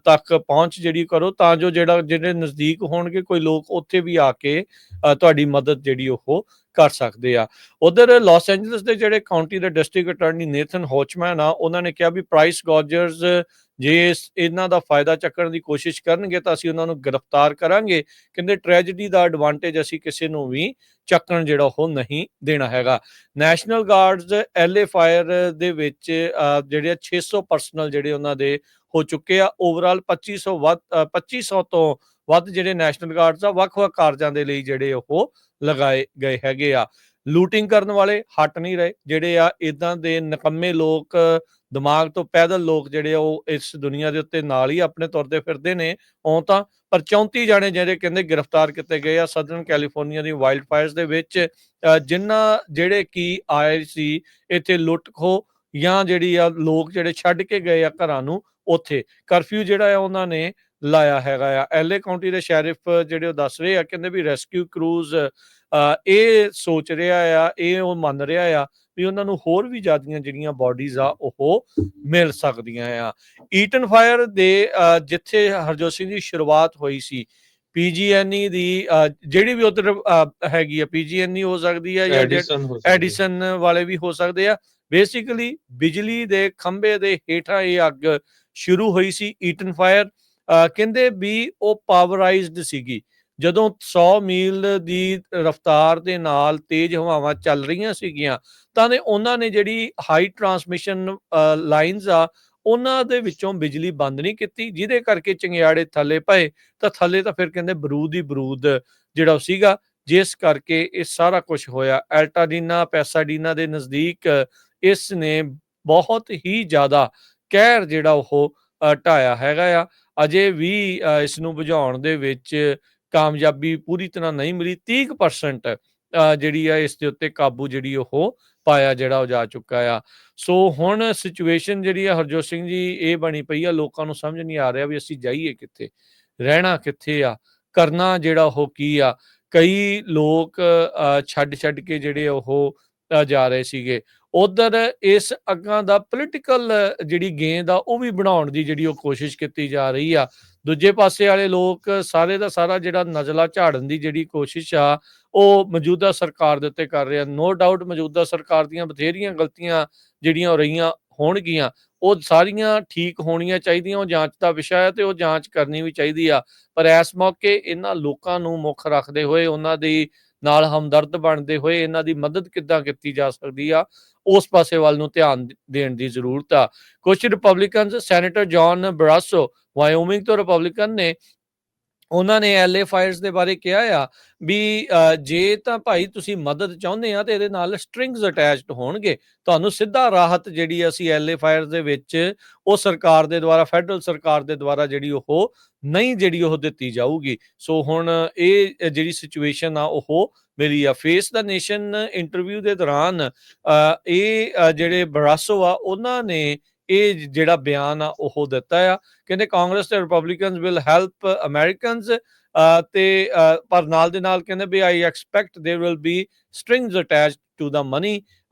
ਤੱਕ ਪਹੁੰਚ ਜਿਹੜੀ ਕਰੋ, ਤਾਂ ਜੋ ਜਿਹੜੇ ਨਜ਼ਦੀਕ ਹੋਣਗੇ ਕੋਈ ਲੋਕ, ਉੱਥੇ ਵੀ ਆ ਕੇ ਤੁਹਾਡੀ ਮਦਦ ਜਿਹੜੀ ਉਹ ਕਰ ਸਕਦੇ ਆ। ਉਧਰ ਲਾਸ ਐਂਜਲਸ ਦੇ ਜਿਹੜੇ ਕਾਉਂਟੀ ਦੇ ਡਿਸਟ੍ਰਿਕਟ ਅਟਾਰਨੀ ਨੇਥਨ ਹੋਚਮੈਨ ਆ, ਉਹਨਾਂ ਨੇ ਕਿਹਾ ਵੀ ਪ੍ਰਾਈਸ ਗੌਜਰਸ ਜੇ ਇਹਨਾਂ ਦਾ ਫਾਇਦਾ ਚੱਕਣ ਦੀ ਕੋਸ਼ਿਸ਼ ਕਰਨਗੇ ਤਾਂ ਅਸੀਂ ਉਹਨਾਂ ਨੂੰ ਗ੍ਰਿਫਤਾਰ ਕਰਾਂਗੇ। ਕਹਿੰਦੇ ਟ੍ਰੈਜਡੀ ਦਾ ਐਡਵਾਂਟੇਜ ਅਸੀਂ ਕਿਸੇ ਨੂੰ ਵੀ ਚੱਕਣ ਜਿਹੜਾ ਉਹ ਨਹੀਂ ਦੇਣਾ ਹੈਗਾ। ਨੈਸ਼ਨਲ ਗਾਰਡਸ LA ਫਾਇਰ ਦੇ ਵਿੱਚ ਜਿਹੜੇ 600 ਪਰਸਨਲ ਜਿਹੜੇ ਉਹਨਾਂ ਦੇ ਹੋ ਚੁੱਕੇ ਆ। ਓਵਰਆਲ 2500 ਤੋਂ ਵੱਧ ਜਿਹੜੇ ਨੈਸ਼ਨਲ ਗਾਰਡਸ ਆ ਵੱਖ-ਵੱਖ ਕਾਰਜਾਂ ਦੇ ਲਈ ਜਿਹੜੇ ਉਹ ਲਗਾਏ ਗਏ ਹੈਗੇ ਆ। ਲੂਟਿੰਗ ਕਰਨ ਵਾਲੇ ਹਟ ਨਹੀਂ ਰਹੇ, ਜਿਹੜੇ ਆ ਇਦਾਂ ਦੇ ਨਿਕੰਮੇ ਲੋਕ, ਦਿਮਾਗ ਤੋਂ ਪੈਦਲ ਲੋਕ ਜਿਹੜੇ ਉਹ ਇਸ ਦੁਨੀਆ ਦੇ ਉੱਤੇ ਨਾਲ ਹੀ ਆਪਣੇ ਤੁਰਦੇ ਫਿਰਦੇ ਨੇ। ਤਾਂ ਪਰ 34 ਜਾਣੇ ਜਿਹੜੇ ਕਹਿੰਦੇ ਗ੍ਰਿਫਤਾਰ ਕੀਤੇ ਗਏ ਆ ਸਦਰਨ ਕੈਲੀਫੋਰਨੀਆ ਦੀ ਵਾਈਲਡ ਫਾਇਰਸ ਦੇ ਵਿੱਚ, ਜਿਹੜੇ ਕੀ ਆਏ ਸੀ ਇੱਥੇ ਲੁੱਟ ਖੋ, ਜਾਂ ਜਿਹੜੀ ਆ ਲੋਕ ਜਿਹੜੇ ਛੱਡ ਕੇ ਗਏ ਆ ਘਰਾਂ ਨੂੰ, ਉੱਥੇ ਕਰਫਿਊ ਜਿਹੜਾ ਆ ਉਹਨਾਂ ਨੇ ਲਾਇਆ ਹੈਗਾ ਆ। LA ਕਾਉਂਟੀ ਦੇ ਸ਼ੈਰਿਫ ਜਿਹੜੇ ਉਹ ਦੱਸ ਰਹੇ ਆ, ਕਹਿੰਦੇ ਵੀ ਰੈਸਕਿਊ ਕਰੂਜ਼ ਇਹ ਸੋਚ ਰਿਹਾ ਆ, ਇਹ ਉਹ ਮੰਨ ਰਿਹਾ ਆ ਵੀ ਉਹਨਾਂ ਨੂੰ ਹੋਰ ਵੀ ਜ਼ਿਆਦੀਆਂ ਜਿਹੜੀਆਂ ਬੋਡੀਜ਼ ਆ ਉਹ ਮਿਲ ਸਕਦੀਆਂ ਆ। ਈਟਨ ਫਾਇਰ ਦੇ ਜਿੱਥੇ ਹਰਜੋਤ ਸਿੰਘ ਦੀ ਸ਼ੁਰੂਆਤ ਹੋਈ ਸੀ, PG&E ਦੀ ਜਿਹੜੀ ਵੀ ਉਧਰ ਹੈਗੀ ਆ, PG&E ਹੋ ਸਕਦੀ ਆ ਜਾਂ ਐਡੀਸਨ ਵਾਲੇ ਵੀ ਹੋ ਸਕਦੇ ਆ। ਬੇਸਿਕਲੀ ਬਿਜਲੀ ਦੇ ਖੰਭੇ ਦੇ ਹੇਠਾਂ ਇਹ ਅੱਗ ਸ਼ੁਰੂ ਹੋਈ ਸੀ। ਈਟਨ ਫਾਇਰ ਕਹਿੰਦੇ ਵੀ ਉਹ ਪਾਵਰਾਈਜ਼ਡ ਸੀਗੀ। ਜਦੋਂ 100 ਮੀਲ ਦੀ ਰਫ਼ਤਾਰ ਦੇ ਨਾਲ ਤੇਜ਼ ਹਵਾਵਾਂ ਚੱਲ ਰਹੀਆਂ ਸੀਗੀਆਂ, ਤਾਂ ਉਹਨਾਂ ਨੇ ਜਿਹੜੀ ਹਾਈ ਟਰਾਂਸਮਿਸ਼ਨ ਲਾਈਨਸ ਆ, ਉਹਨਾਂ ਦੇ ਵਿੱਚੋਂ ਬਿਜਲੀ ਬੰਦ ਨਹੀਂ ਕੀਤੀ, ਜਿਹਦੇ ਕਰਕੇ ਚੰਗਿਆੜੇ ਥੱਲੇ ਪਏ, ਤਾਂ ਥੱਲੇ ਤਾਂ ਫਿਰ ਕਹਿੰਦੇ ਬਰੂਦ ਹੀ ਬਰੂਦ ਜਿਹੜਾ ਉਹ ਸੀਗਾ, ਜਿਸ ਕਰਕੇ ਇਹ ਸਾਰਾ ਕੁਝ ਹੋਇਆ। ਐਲਟਾਡੀਨਾ ਪੈਸਾਡੀਨਾ ਦੇ ਨਜ਼ਦੀਕ ਇਸ ਨੇ ਬਹੁਤ ਹੀ ਜ਼ਿਆਦਾ ਕਹਿਰ ਜਿਹੜਾ ਉਹ ਢਾਇਆ ਹੈਗਾ ਆ। ਅਜੇ ਵੀ ਇਸ ਨੂੰ ਬੁਝਾਉਣ ਦੇ ਵਿੱਚ ਕਾਮਯਾਬੀ ਪੂਰੀ ਤਰ੍ਹਾਂ ਨਹੀਂ ਮਿਲੀ। 30% ਜਿਹੜੀ ਆ ਇਸ ਦੇ ਉੱਤੇ ਕਾਬੂ ਜਿਹੜੀ ਉਹ ਪਾਇਆ ਜਿਹੜਾ ਉਹ ਜਾ ਚੁੱਕਾ ਆ। ਸੋ ਹੁਣ ਸਿਚੁਏਸ਼ਨ ਜਿਹੜੀ ਆ ਹਰਜੋਤ ਸਿੰਘ ਜੀ ਇਹ ਬਣੀ ਪਈ ਆ, ਲੋਕਾਂ ਨੂੰ ਸਮਝ ਨਹੀਂ ਆ ਰਿਹਾ ਵੀ ਅਸੀਂ ਜਾਈਏ ਕਿੱਥੇ, ਰਹਿਣਾ ਕਿੱਥੇ ਆ, ਕਰਨਾ ਜਿਹੜਾ ਉਹ ਕੀ ਆ। ਕਈ ਲੋਕ ਛੱਡ ਕੇ ਜਿਹੜੇ ਉਹ ਜਾ ਰਹੇ ਸੀਗੇ। ਉਧਰ ਇਸ ਅੱਗਾਂ ਦਾ ਪੋਲੀਟੀਕਲ ਜਿਹੜੀ ਗੇਂਦ ਆ ਉਹ ਵੀ ਬਣਾਉਣ ਦੀ ਜਿਹੜੀ ਉਹ ਕੋਸ਼ਿਸ਼ ਕੀਤੀ ਜਾ ਰਹੀ ਆ। ਦੂਜੇ ਪਾਸੇ ਵਾਲੇ ਲੋਕ ਸਾਰੇ ਦਾ ਸਾਰਾ ਜਿਹੜਾ ਨਜ਼ਲਾ ਝਾੜਨ ਦੀ ਜਿਹੜੀ ਕੋਸ਼ਿਸ਼ ਆ ਉਹ ਮੌਜੂਦਾ ਸਰਕਾਰ ਦੇ ਉੱਤੇ ਕਰ ਰਹੇ ਆ। ਨੋ ਡਾਊਟ ਮੌਜੂਦਾ ਸਰਕਾਰ ਦੀਆਂ ਬਥੇਰੀਆਂ ਗਲਤੀਆਂ ਜਿਹੜੀਆਂ ਹੋ ਰਹੀਆਂ ਹੋਣਗੀਆਂ, ਉਹ ਸਾਰੀਆਂ ਠੀਕ ਹੋਣੀਆਂ ਚਾਹੀਦੀਆਂ, ਉਹ ਜਾਂਚ ਦਾ ਵਿਸ਼ਾ ਹੈ ਤੇ ਉਹ ਜਾਂਚ ਕਰਨੀ ਵੀ ਚਾਹੀਦੀ ਆ। ਪਰ ਇਸ ਮੌਕੇ ਇਹਨਾਂ ਲੋਕਾਂ ਨੂੰ ਮੁੱਖ ਰੱਖਦੇ ਹੋਏ, ਉਹਨਾਂ ਦੀ ਨਾਲ ਹਮਦਰਦ ਬਣਦੇ ਹੋਏ, ਇਹਨਾਂ ਦੀ ਮਦਦ ਕਿੱਦਾਂ ਕੀਤੀ ਜਾ ਸਕਦੀ ਆ, ਉਸ ਪਾਸੇ ਵੱਲ ਨੂੰ ਧਿਆਨ ਦੇਣ ਦੀ ਜ਼ਰੂਰਤ ਆ। ਕੁਝ ਰਿਪਬਲਿਕਨਸ, ਸੈਨੇਟਰ ਜੌਨ ਬਰਾਸੋ ਵਾਇਓਮਿੰਗ ਤੋਂ ਰਿਪਬਲਿਕਨ ਨੇ, ਉਹਨਾਂ ਨੇ LA ਫਾਇਰਸ ਦੇ ਬਾਰੇ ਕਿਹਾ ਆ ਵੀ ਜੇ ਤਾਂ ਭਾਈ ਤੁਸੀਂ ਮਦਦ ਚਾਹੁੰਦੇ ਆ ਤੇ ਇਹਦੇ ਨਾਲ ਸਟ੍ਰਿੰਗਸ ਅਟੈਚਡ ਹੋਣਗੇ, ਤੁਹਾਨੂੰ ਸਿੱਧਾ ਰਾਹਤ ਜਿਹੜੀ ਅਸੀਂ LA ਫਾਇਰਸ ਦੇ ਵਿੱਚ ਉਹ ਸਰਕਾਰ ਦੇ ਦੁਆਰਾ, ਫੈਡਰਲ ਸਰਕਾਰ ਦੇ ਦੁਆਰਾ ਜਿਹੜੀ ਉਹ ਨਹੀਂ ਜਿਹੜੀ ਉਹ ਦਿੱਤੀ ਜਾਊਗੀ। ਸੋ ਹੁਣ ਇਹ ਜਿਹੜੀ ਸਿਚੁਏਸ਼ਨ ਆ ਉਹ ਮੇਰੀ ਆ। ਫੇਸ ਦਾ ਨੇਸ਼ਨ ਇੰਟਰਵਿਊ ਦੇ ਦੌਰਾਨ ਇਹ ਜਿਹੜੇ ਬਰਾਸੋ ਆ ਉਹਨਾਂ ਨੇ ਇਹ ਜਿਹੜਾ ਬਿਆਨ ਆ ਉਹ ਦਿੱਤਾ ਆ। ਕਹਿੰਦੇ ਕਾਂਗਰਸ ਤੇ ਰਿਪਬਲਿਕਨਸ ਵਿਲ ਹੈਲਪ ਅਮਰੀਕਨਸ ਤੇ ਪਰ ਨਾਲ ਦੇ ਨਾਲ ਕਹਿੰਦੇ ਵੀ I expect there will be strings attached to the money.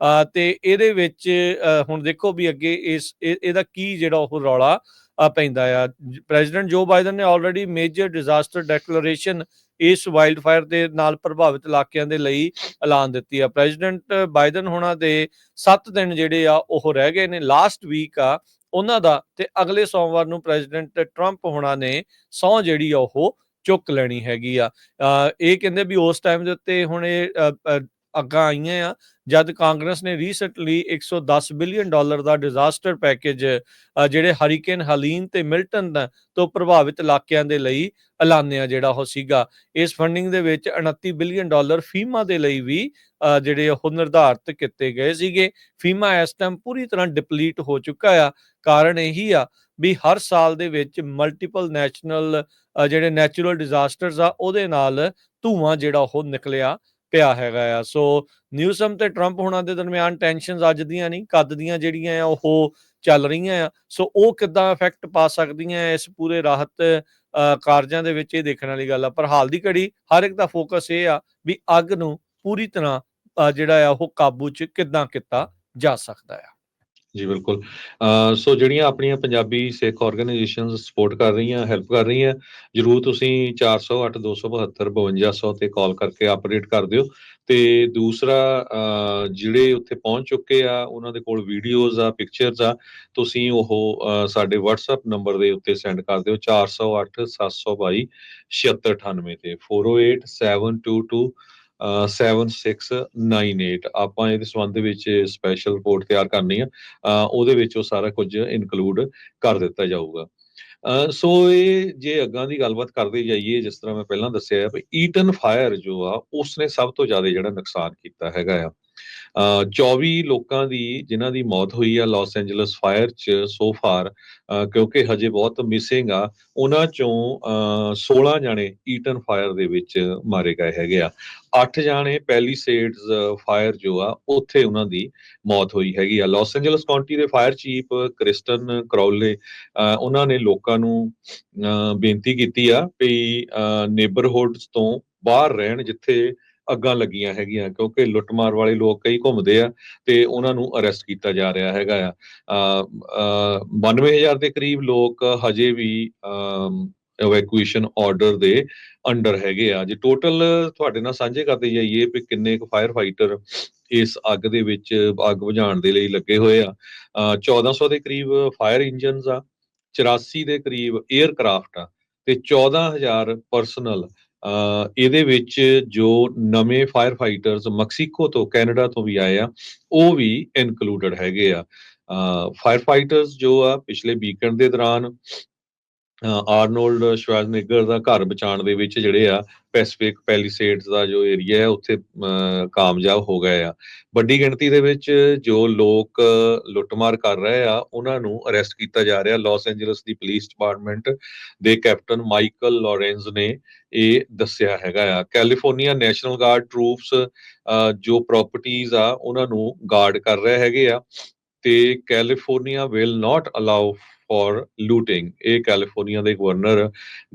ਤੇ ਇਹਦੇ ਵਿੱਚ ਹੁਣ ਦੇਖੋ ਵੀ ਅੱਗੇ ਇਹਦਾ ਕੀ ਜਿਹੜਾ ਉਹ ਰੌਲਾ ਪੈਂਦਾ ਆ। ਪ੍ਰੈਜ਼ੀਡੈਂਟ ਜੋ ਬਾਈਡਨ ਨੇ ਆਲਰੇਡੀ ਮੇਜਰ ਡਿਜ਼ਾਸਟਰ ਡੈਕਲੇਰੇਸ਼ਨ ਇਸ ਵਾਈਲਡ ਫਾਇਰ ਦੇ ਨਾਲ ਪ੍ਰਭਾਵਿਤ ਇਲਾਕਿਆਂ ਦੇ ਲਈ ਐਲਾਨ ਦਿੱਤੀ ਆ। ਪ੍ਰੈਜ਼ੀਡੈਂਟ ਬਾਈਡਨ ਹੋਣਾ ਦੇ 7 ਦਿਨ ਜਿਹੜੇ ਆ ਉਹ ਰਹਿ ਗਏ ਨੇ, ਲਾਸਟ ਵੀਕ ਆ ਉਹਨਾਂ ਦਾ, ਤੇ ਅਗਲੇ ਸੋਮਵਾਰ ਨੂੰ ਪ੍ਰੈਜ਼ੀਡੈਂਟ ਟਰੰਪ ਹੋਣਾ ਨੇ ਸਹੁੰ ਜਿਹੜੀ ਆ ਉਹ ਚੁੱਕ ਲੈਣੀ ਹੈਗੀ ਆ। ਇਹ ਕਹਿੰਦੇ ਵੀ ਉਸ ਟਾਈਮ ਦੇ ਉੱਤੇ ਹੁਣ ਇਹ ਅੱਗਾਂ ਆਈਆਂ ਆ ਜਦ ਕਾਂਗਰਸ ਨੇ ਰੀਸੈਂਟਲੀ $110 ਬਿਲੀਅਨ ਦਾ ਡਿਜ਼ਾਸਟਰ ਪੈਕੇਜ ਜਿਹੜੇ ਹਰੀਕੇਨ ਹਲੀਨ ਤੇ ਮਿਲਟਨ ਤੋਂ ਪ੍ਰਭਾਵਿਤ ਇਲਾਕਿਆਂ ਦੇ ਲਈ ਐਲਾਨਿਆ ਜਿਹੜਾ ਉਹ ਸੀਗਾ। ਇਸ ਫੰਡਿੰਗ ਦੇ ਵਿੱਚ $29 ਬਿਲੀਅਨ ਫੀਮਾ ਦੇ ਲਈ ਵੀ ਜਿਹੜੇ ਉਹ ਨਿਰਧਾਰਿਤ ਕੀਤੇ ਗਏ ਸੀਗੇ। ਫੀਮਾ ਇਸ ਟਾਈਮ ਪੂਰੀ ਤਰ੍ਹਾਂ ਡਿਪਲੀਟ ਹੋ ਚੁੱਕਾ ਆ। ਕਾਰਨ ਇਹੀ ਆ ਵੀ ਹਰ ਸਾਲ ਦੇ ਵਿੱਚ ਮਲਟੀਪਲ ਜਿਹੜੇ ਨੈਚੁਰਲ ਡਿਜ਼ਾਸਟਰਸ ਆ ਉਹਦੇ ਨਾਲ ਧੂਆਂ ਜਿਹੜਾ ਉਹ ਨਿਕਲਿਆ ਪਿਆ ਹੈਗਾ ਆ। ਸੋ ਨਿਊਸਮ ਤੇ ਟਰੰਪ ਹੋਣਾ ਦੇ ਦਰਮਿਆਨ ਟੈਨਸ਼ਨਸ ਅੱਜ ਦੀਆਂ ਨਹੀਂ, ਕਦ ਦੀਆਂ ਜਿਹੜੀਆਂ ਆ ਉਹ ਚੱਲ ਰਹੀਆਂ ਆ। ਸੋ ਉਹ ਕਿੱਦਾਂ ਇਫੈਕਟ ਪਾ ਸਕਦੀਆਂ ਇਸ ਪੂਰੇ ਰਾਹਤ ਕਾਰਜਾਂ ਦੇ ਵਿੱਚ, ਇਹ ਦੇਖਣ ਵਾਲੀ ਗੱਲ ਆ। ਪਰ ਹਾਲ ਦੀ ਘੜੀ ਹਰ ਇੱਕ ਦਾ ਫੋਕਸ ਇਹ ਆ ਵੀ ਅੱਗ ਨੂੰ ਪੂਰੀ ਤਰ੍ਹਾਂ ਜਿਹੜਾ ਆ ਉਹ ਕਾਬੂ 'ਚ ਕਿੱਦਾਂ ਕੀਤਾ ਜਾ ਸਕਦਾ ਆ। ਜੀ ਬਿਲਕੁਲ। ਸੋ ਜਿਹੜੀਆਂ ਆਪਣੀਆਂ ਪੰਜਾਬੀ ਸਿੱਖ ਆਰਗੇਨਾਈਜੇਸ਼ਨਸ ਸਪੋਰਟ ਕਰ ਰਹੀਆਂ, ਹੈਲਪ ਕਰ ਰਹੀਆਂ, ਜ਼ਰੂਰ ਤੁਸੀਂ 408 272 5200 ਤੇ ਕਾਲ ਕਰਕੇ ਅਪਡੇਟ ਕਰ ਦਿਓ। ਤੇ ਦੂਸਰਾ ਜਿਹੜੇ ਉੱਥੇ ਪਹੁੰਚ ਚੁੱਕੇ ਆ ਉਹਨਾਂ ਦੇ ਕੋਲ ਵੀਡੀਓਜ਼ ਆ, ਪਿਕਚਰਸ ਆ, ਤੁਸੀਂ ਉਹ ਸਾਡੇ WhatsApp ਨੰਬਰ ਦੇ ਉੱਤੇ ਸੈਂਡ ਕਰ ਦਿਓ 408 722 7698 ਤੇ 408 722 7698। ਆਪਾਂ ਇਹਦੇ ਸੰਬੰਧ ਦੇ ਵਿੱਚ ਸਪੈਸ਼ਲ ਰਿਪੋਰਟ ਤਿਆਰ ਕਰਨੀ ਆ, ਉਹਦੇ ਵਿੱਚ ਉਹ ਸਾਰਾ ਕੁਝ ਇਨਕਲੂਡ ਕਰ ਦਿੱਤਾ ਜਾਊਗਾ। ਸੋ ਇਹ ਜੇ ਅੱਗਾਂ ਦੀ ਗੱਲਬਾਤ ਕਰਦੇ ਜਾਈਏ, ਜਿਸ ਤਰ੍ਹਾਂ ਮੈਂ ਪਹਿਲਾਂ ਦੱਸਿਆ ਵੀ ਈਟਨ ਫਾਇਰ ਜੋ ਆ ਉਸਨੇ ਸਭ ਤੋਂ ਜ਼ਿਆਦਾ ਜਿਹੜਾ ਨੁਕਸਾਨ ਕੀਤਾ ਹੈਗਾ ਆ। 24 ਲੋਕਾਂ ਦੀ ਜਿਨ੍ਹਾਂ ਦੀ ਮੌਤ ਹੋਈ ਆ ਲਾਸ ਐਂਜਲਸ ਫਾਇਰ 'ਚ ਸੋ ਫਾਰ, ਕਿਉਂਕਿ ਹਜੇ ਬਹੁਤ ਮਿਸਿੰਗ ਆ। ਉਹਨਾਂ ਚੋਂ 16 ਜਾਣੇ ਈਟਨ ਫਾਇਰ ਦੇ ਵਿੱਚ ਮਾਰੇ ਗਏ ਹੈਗੇ ਆ। 8 ਜਾਣੇ ਪੈਲੀਸੇਡਸ ਫਾਇਰ ਜੋ ਆ ਉੱਥੇ ਉਹਨਾਂ ਦੀ ਮੌਤ ਹੋਈ ਹੈਗੀ ਆ। ਲਾਸ ਐਂਜਲਸ ਕਾਉਂਟੀ ਦੇ ਫਾਇਰ ਚੀਫ ਕ੍ਰਿਸਟਨ ਕਰੌਲੇ ਉਹਨਾਂ ਨੇ ਲੋਕਾਂ ਨੂੰ ਬੇਨਤੀ ਕੀਤੀ ਆ ਵੀ ਨੇਬਰਹੁੱਡਸ ਤੋਂ ਬਾਹਰ ਰਹਿਣ ਜਿੱਥੇ ਅੱਗਾਂ ਲੱਗੀਆਂ ਹੈਗੀਆਂ, ਕਿਉਂਕਿ ਲੁੱਟਮਾਰ ਵਾਲੇ ਲੋਕ ਕਈ ਘੁੰਮਦੇ ਆ ਤੇ ਉਹਨਾਂ ਨੂੰ ਅਰੈਸਟ ਕੀਤਾ ਜਾ ਰਿਹਾ ਹੈਗਾ ਆ। 92,000 ਦੇ ਕਰੀਬ ਲੋਕ ਹਜੇ ਵੀ ਇਵੈਕੂਏਸ਼ਨ ਆਰਡਰ ਦੇ ਅੰਡਰ ਹੈਗੇ ਆ। ਜੇ ਟੋਟਲ ਤੁਹਾਡੇ ਨਾਲ ਸਾਂਝੇ ਕਰਦੇ ਜਾਈਏ ਵੀ ਕਿੰਨੇ ਕੁ ਫਾਇਰ ਫਾਈਟਰ ਇਸ ਅੱਗ ਦੇ ਵਿੱਚ ਅੱਗ ਬੁਝਾਉਣ ਦੇ ਲਈ ਲੱਗੇ ਹੋਏ ਆ, 1400 ਦੇ ਕਰੀਬ ਫਾਇਰ ਇੰਜਨਸ ਆ, 84 ਦੇ ਕਰੀਬ 에ਅਰਕ੍ਰਾਫਟ ਆ ਤੇ 14,000 ਪਰਸਨਲ ਇਹਦੇ ਵਿੱਚ ਜੋ ਨਵੇਂ ਫਾਇਰ ਫਾਈਟਰਸ ਮੈਕਸੀਕੋ ਤੋਂ, ਕੈਨੇਡਾ ਤੋਂ ਵੀ ਆਏ ਆ, ਉਹ ਵੀ ਇਨਕਲੂਡਡ ਹੈਗੇ ਆ। ਫਾਇਰ ਫਾਈਟਰਸ ਜੋ ਆ ਪਿਛਲੇ ਵੀਕਐਂਡ ਦੇ ਦੌਰਾਨ ਆਰਨੋਲਡ ਸ਼ਵਾਰਜ਼ਨੇਗਰ ਦਾ ਘਰ ਬਚਾਉਣ ਦੇ ਵਿੱਚ ਜਿਹੜੇ ਆ ਪੈਸੀਫਿਕ ਪੈਲੀਸੇਡਸ ਦਾ ਜੋ ਏਰੀਆ ਹੈ ਉੱਥੇ ਕਾਮਯਾਬ ਹੋ ਗਏ ਆ। ਵੱਡੀ ਗਿਣਤੀ ਦੇ ਵਿੱਚ ਜੋ ਲੋਕ ਲੁੱਟਮਾਰ ਕਰ ਰਹੇ ਆ ਉਹਨਾਂ ਨੂੰ ਅਰੈਸਟ ਕੀਤਾ ਜਾ ਰਿਹਾ। ਲਾਸ ਐਂਜਲਸ ਦੀ ਪੁਲਿਸ ਡਿਪਾਰਟਮੈਂਟ ਦੇ ਕੈਪਟਨ ਮਾਈਕਲ ਲਾਰੈਂਸ ਨੇ ਇਹ ਦੱਸਿਆ ਹੈਗਾ ਆ। ਕੈਲੀਫੋਰਨੀਆ ਨੈਸ਼ਨਲ ਗਾਰਡ ਟਰੂਪਸ ਜੋ ਪ੍ਰਾਪਰਟੀਜ਼ ਆ ਉਹਨਾਂ ਨੂੰ ਗਾਰਡ ਕਰ ਰਹੇ ਹੈਗੇ ਆ ਤੇ California will not allow for looting, ਇਹ ਕੈਲੀਫੋਰਨੀਆ ਦੇ ਗਵਰਨਰ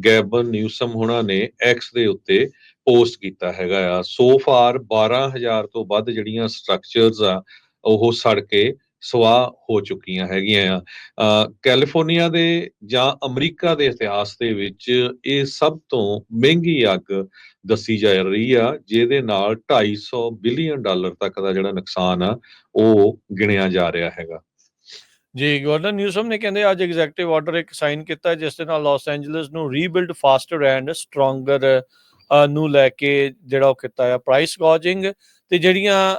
ਗੈਬਨ ਨਿਊਸਮ ਹੋਣਾ ਨੇ ਐਕਸ ਦੇ ਉੱਤੇ ਪੋਸਟ ਕੀਤਾ ਹੈਗਾ ਆ। ਸੋ ਫਾਰ 12,000 ਤੋਂ ਵੱਧ ਜਿਹੜੀਆਂ ਸਟਰਕਚਰਸ ਆ ਉਹ ਸੜ ਕੇ ਸਵਾਹ ਹੋ ਚੁੱਕੀਆਂ ਹੈਗੀਆਂ ਆ। ਕੈਲੀਫੋਰਨੀਆ ਦੇ ਜਾਂ ਅਮਰੀਕਾ ਦੇ ਇਤਿਹਾਸ ਦੇ ਵਿੱਚ ਇਹ ਸਭ ਤੋਂ ਮਹਿੰਗੀ ਅੱਗ ਦੱਸੀ ਜਾ ਰਹੀ ਆ, ਜਿਹਦੇ ਨਾਲ $250 ਬਿਲੀਅਨ ਤੱਕ ਦਾ ਜਿਹੜਾ ਨੁਕਸਾਨ ਆ ਉਹ ਗਿਣਿਆ ਜਾ ਰਿਹਾ ਹੈਗਾ। ਜੀ, ਗਵਰਨਰ ਨਿਊਸਮ ਨੇ ਕਹਿੰਦੇ ਅੱਜ ਐਗਜ਼ੈਕਟਿਵ ਆਰਡਰ ਇੱਕ ਸਾਈਨ ਕੀਤਾ ਜਿਸ ਦੇ ਨਾਲ ਲਾਸ ਐਂਜਲਸ ਨੂੰ ਰੀਬਿਲਡ ਫਾਸਟਰ ਐਂਡ ਸਟਰੋਂਗਰ ਨੂੰ ਲੈ ਕੇ ਜਿਹੜਾ ਉਹ ਕੀਤਾ ਆ। ਪ੍ਰਾਈਸ ਗੌਜਿੰਗ ਤੇ ਜਿਹੜੀਆਂ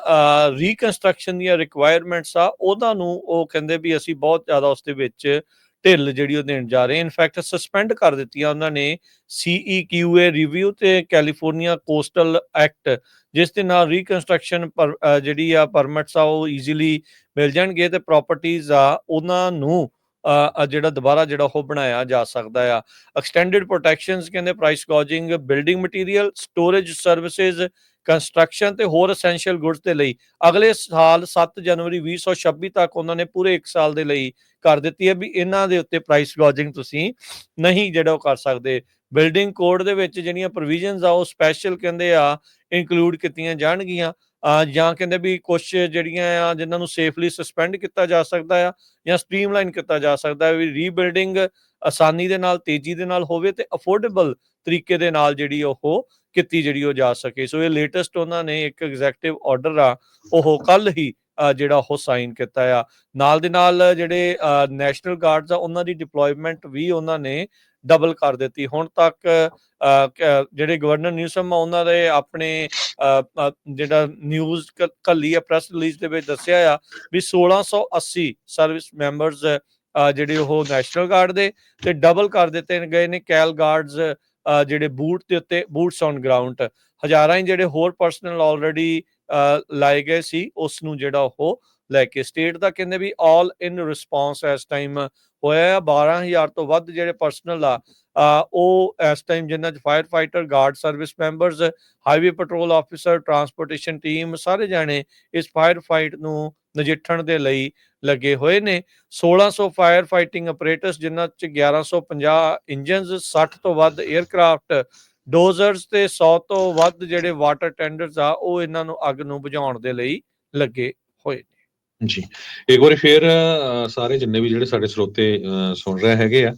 ਰੀਕਨਸਟਰਕਸ਼ਨ ਦੀਆਂ ਰਿਕੁਆਇਰਮੈਂਟਸ ਆ ਉਹਨਾਂ ਨੂੰ ਉਹ ਕਹਿੰਦੇ ਵੀ ਅਸੀਂ ਬਹੁਤ ਜ਼ਿਆਦਾ ਉਸ ਦੇ ਵਿੱਚ ਢਿੱਲ ਜਿਹੜੀ ਉਹ ਦੇਣ ਜਾ ਰਹੇ। ਇਨਫੈਕਟ ਸਸਪੈਂਡ ਕਰ ਦਿੱਤੀਆਂ ਉਹਨਾਂ ਨੇ CEQA ਰਿਵਿਊ ਤੇ ਕੈਲੀਫੋਰਨੀਆ ਕੋਸਟਲ ਐਕਟ, ਜਿਸ ਦੇ ਨਾਲ ਰੀਕਨਸਟਰਕਸ਼ਨ ਜਿਹੜੀ ਆ ਪਰਮਿਟਸ ਆ ਉਹ ਈਜ਼ੀਲੀ ਮਿਲ ਜਾਣਗੇ ਤੇ ਪ੍ਰਾਪਰਟੀਜ਼ ਆ ਉਹਨਾਂ ਨੂੰ ਜਿਹੜਾ ਦੁਬਾਰਾ ਜਿਹੜਾ ਉਹ ਬਣਾਇਆ ਜਾ ਸਕਦਾ ਆ। ਐਕਸਟੈਂਡਡ ਪ੍ਰੋਟੈਕਸ਼ਨਸ ਕਹਿੰਦੇ price gouging building material, storage services, construction ਤੇ ਹੋਰ ਐਸੈਂਸ਼ੀਅਲ ਗੁੱਡਸ ਦੇ ਲਈ ਅਗਲੇ ਸਾਲ 7 ਜਨਵਰੀ 2026 ਤੱਕ ਉਹਨਾਂ ਨੇ ਪੂਰੇ 1 ਸਾਲ ਦੇ ਲਈ ਕਰ ਦਿੱਤੀ ਹੈ ਵੀ ਇਹਨਾਂ ਦੇ ਉੱਤੇ ਪ੍ਰਾਈਸ ਗੌਜਿੰਗ ਤੁਸੀਂ ਨਹੀਂ ਜਿਹੜਾ ਉਹ ਕਰ ਸਕਦੇ। ਬਿਲਡਿੰਗ ਕੋਡ ਦੇ ਵਿੱਚ ਜਿਹੜੀਆਂ ਪ੍ਰੋਵੀਜ਼ਨਸ ਆ ਉਹ ਸਪੈਸ਼ਲ ਕਹਿੰਦੇ ਆ ਇਨਕਲੂਡ ਕੀਤੀਆਂ ਜਾਣਗੀਆਂ, ਜਾਂ ਕਹਿੰਦੇ ਵੀ ਕੁਛ ਜਿਹੜੀਆਂ ਆ ਜਿਨ੍ਹਾਂ ਨੂੰ ਸੇਫਲੀ ਸਸਪੈਂਡ ਕੀਤਾ ਜਾ ਸਕਦਾ ਆ ਜਾਂ ਸਟ੍ਰੀਮਲਾਈਨ ਕੀਤਾ ਜਾ ਸਕਦਾ ਹੈ, ਵੀ ਰੀਬਿਲਡਿੰਗ ਆਸਾਨੀ ਦੇ ਨਾਲ, ਤੇਜ਼ੀ ਦੇ ਨਾਲ ਹੋਵੇ ਤੇ ਅਫੋਰਡੇਬਲ ਤਰੀਕੇ ਦੇ ਨਾਲ ਜਿਹੜੀ ਉਹ ਕੀਤੀ ਜਿਹੜੀ ਉਹ ਜਾ ਸਕੇ। ਸੋ ਇਹ ਲੇਟੈਸਟ ਉਹਨਾਂ ਨੇ ਇੱਕ ਐਗਜ਼ੈਕਟਿਵ ਆਰਡਰ ਆ ਉਹ ਕੱਲ ਹੀ ਜਿਹੜਾ ਉਹ ਸਾਈਨ ਕੀਤਾ ਆ। ਨਾਲ ਦੇ ਨਾਲ ਜਿਹੜੇ ਨੈਸ਼ਨਲ ਗਾਰਡਸ ਆ ਉਹਨਾਂ ਦੀ ਡਿਪਲੋਇਮੈਂਟ ਵੀ ਉਹਨਾਂ ਨੇ ਡਬਲ ਕਰ ਦਿੱਤੀ। ਹੁਣ ਤੱਕ ਜਿਹੜੇ ਗਵਰਨਰ ਨਿਊਸਮ ਆ ਉਹਨਾਂ ਦੇ ਆਪਣੇ ਜਿਹੜਾ ਨਿਊਜ਼ ਕੱਲੀ ਆ ਪ੍ਰੈਸ ਰਿਲੀਜ਼ ਦੇ ਵਿੱਚ ਦੱਸਿਆ ਆ ਵੀ 1680 ਸਰਵਿਸ ਮੈਂਬਰਸ ਜਿਹੜੇ ਉਹ ਨੈਸ਼ਨਲ ਗਾਰਡ ਦੇ ਤੇ ਡਬਲ ਕਰ ਦਿੱਤੇ ਗਏ ਨੇ ਕੈਲ ਗਾਰਡਸ ਜਿਹੜੇ ਬੂਟ ਦੇ ਉੱਤੇ, ਬੂਟਸ ਔਨ ਗਰਾਊਂਡ। ਹਜ਼ਾਰਾਂ ਹੀ ਜਿਹੜੇ ਹੋਰ ਪਰਸਨਲ ਆਲਰੇਡੀ ਲਾਏ ਗਏ ਸੀ ਉਸ ਨੂੰ ਜਿਹੜਾ ਉਹ ਲੈ ਕੇ ਸਟੇਟ ਦਾ ਕਹਿੰਦੇ ਵੀ ਆਲ ਇਨ ਰਿਸਪੌਂਸ ਇਸ ਟਾਈਮ ਹੋਇਆ 12,000 ਤੋਂ ਵੱਧ ਜਿਹੜੇ ਪਰਸਨਲ ਆ ਉਹ ਇਸ ਟਾਈਮ ਜਿਨ੍ਹਾਂ 'ਚ fire fighter, guard service members, highway petrol officer, transportation team ਸਾਰੇ ਜਾਣੇ ਇਸ ਫਾਇਰ ਫਾਈਟ ਨੂੰ ਨਜਿੱਠਣ ਦੇ ਲਈ ਲੱਗੇ ਹੋਏ ਨੇ। 1600 ਫਾਇਰ ਫਾਈਟਿੰਗ ਆਪਰੇਟਰਸ ਜਿਨ੍ਹਾਂ 'ਚ 1150 ਇੰਜਨਸ, 60 ਤੋਂ ਵੱਧ 에ਅਰਕ੍ਰਾਫਟ, ਡੋਜ਼ਰਸ ਤੇ 100 ਤੋਂ ਵੱਧ ਜਿਹੜੇ ਵਾਟਰ ਟੈਂਡਰਸ ਆ ਉਹ ਇਹਨਾਂ ਨੂੰ ਅੱਗ ਨੂੰ ਬੁਝਾਉਣ ਦੇ ਲਈ ਲੱਗੇ ਹੋਏ ਨੇ। ਜੀ, ਇੱਕ ਵਾਰੀ ਫੇਰ ਸਾਰੇ ਜਿੰਨੇ ਵੀ ਜਿਹੜੇ ਸਾਡੇ ਸਰੋਤੇ ਸੁਣ ਰਹੇ ਹੈਗੇ ਆ,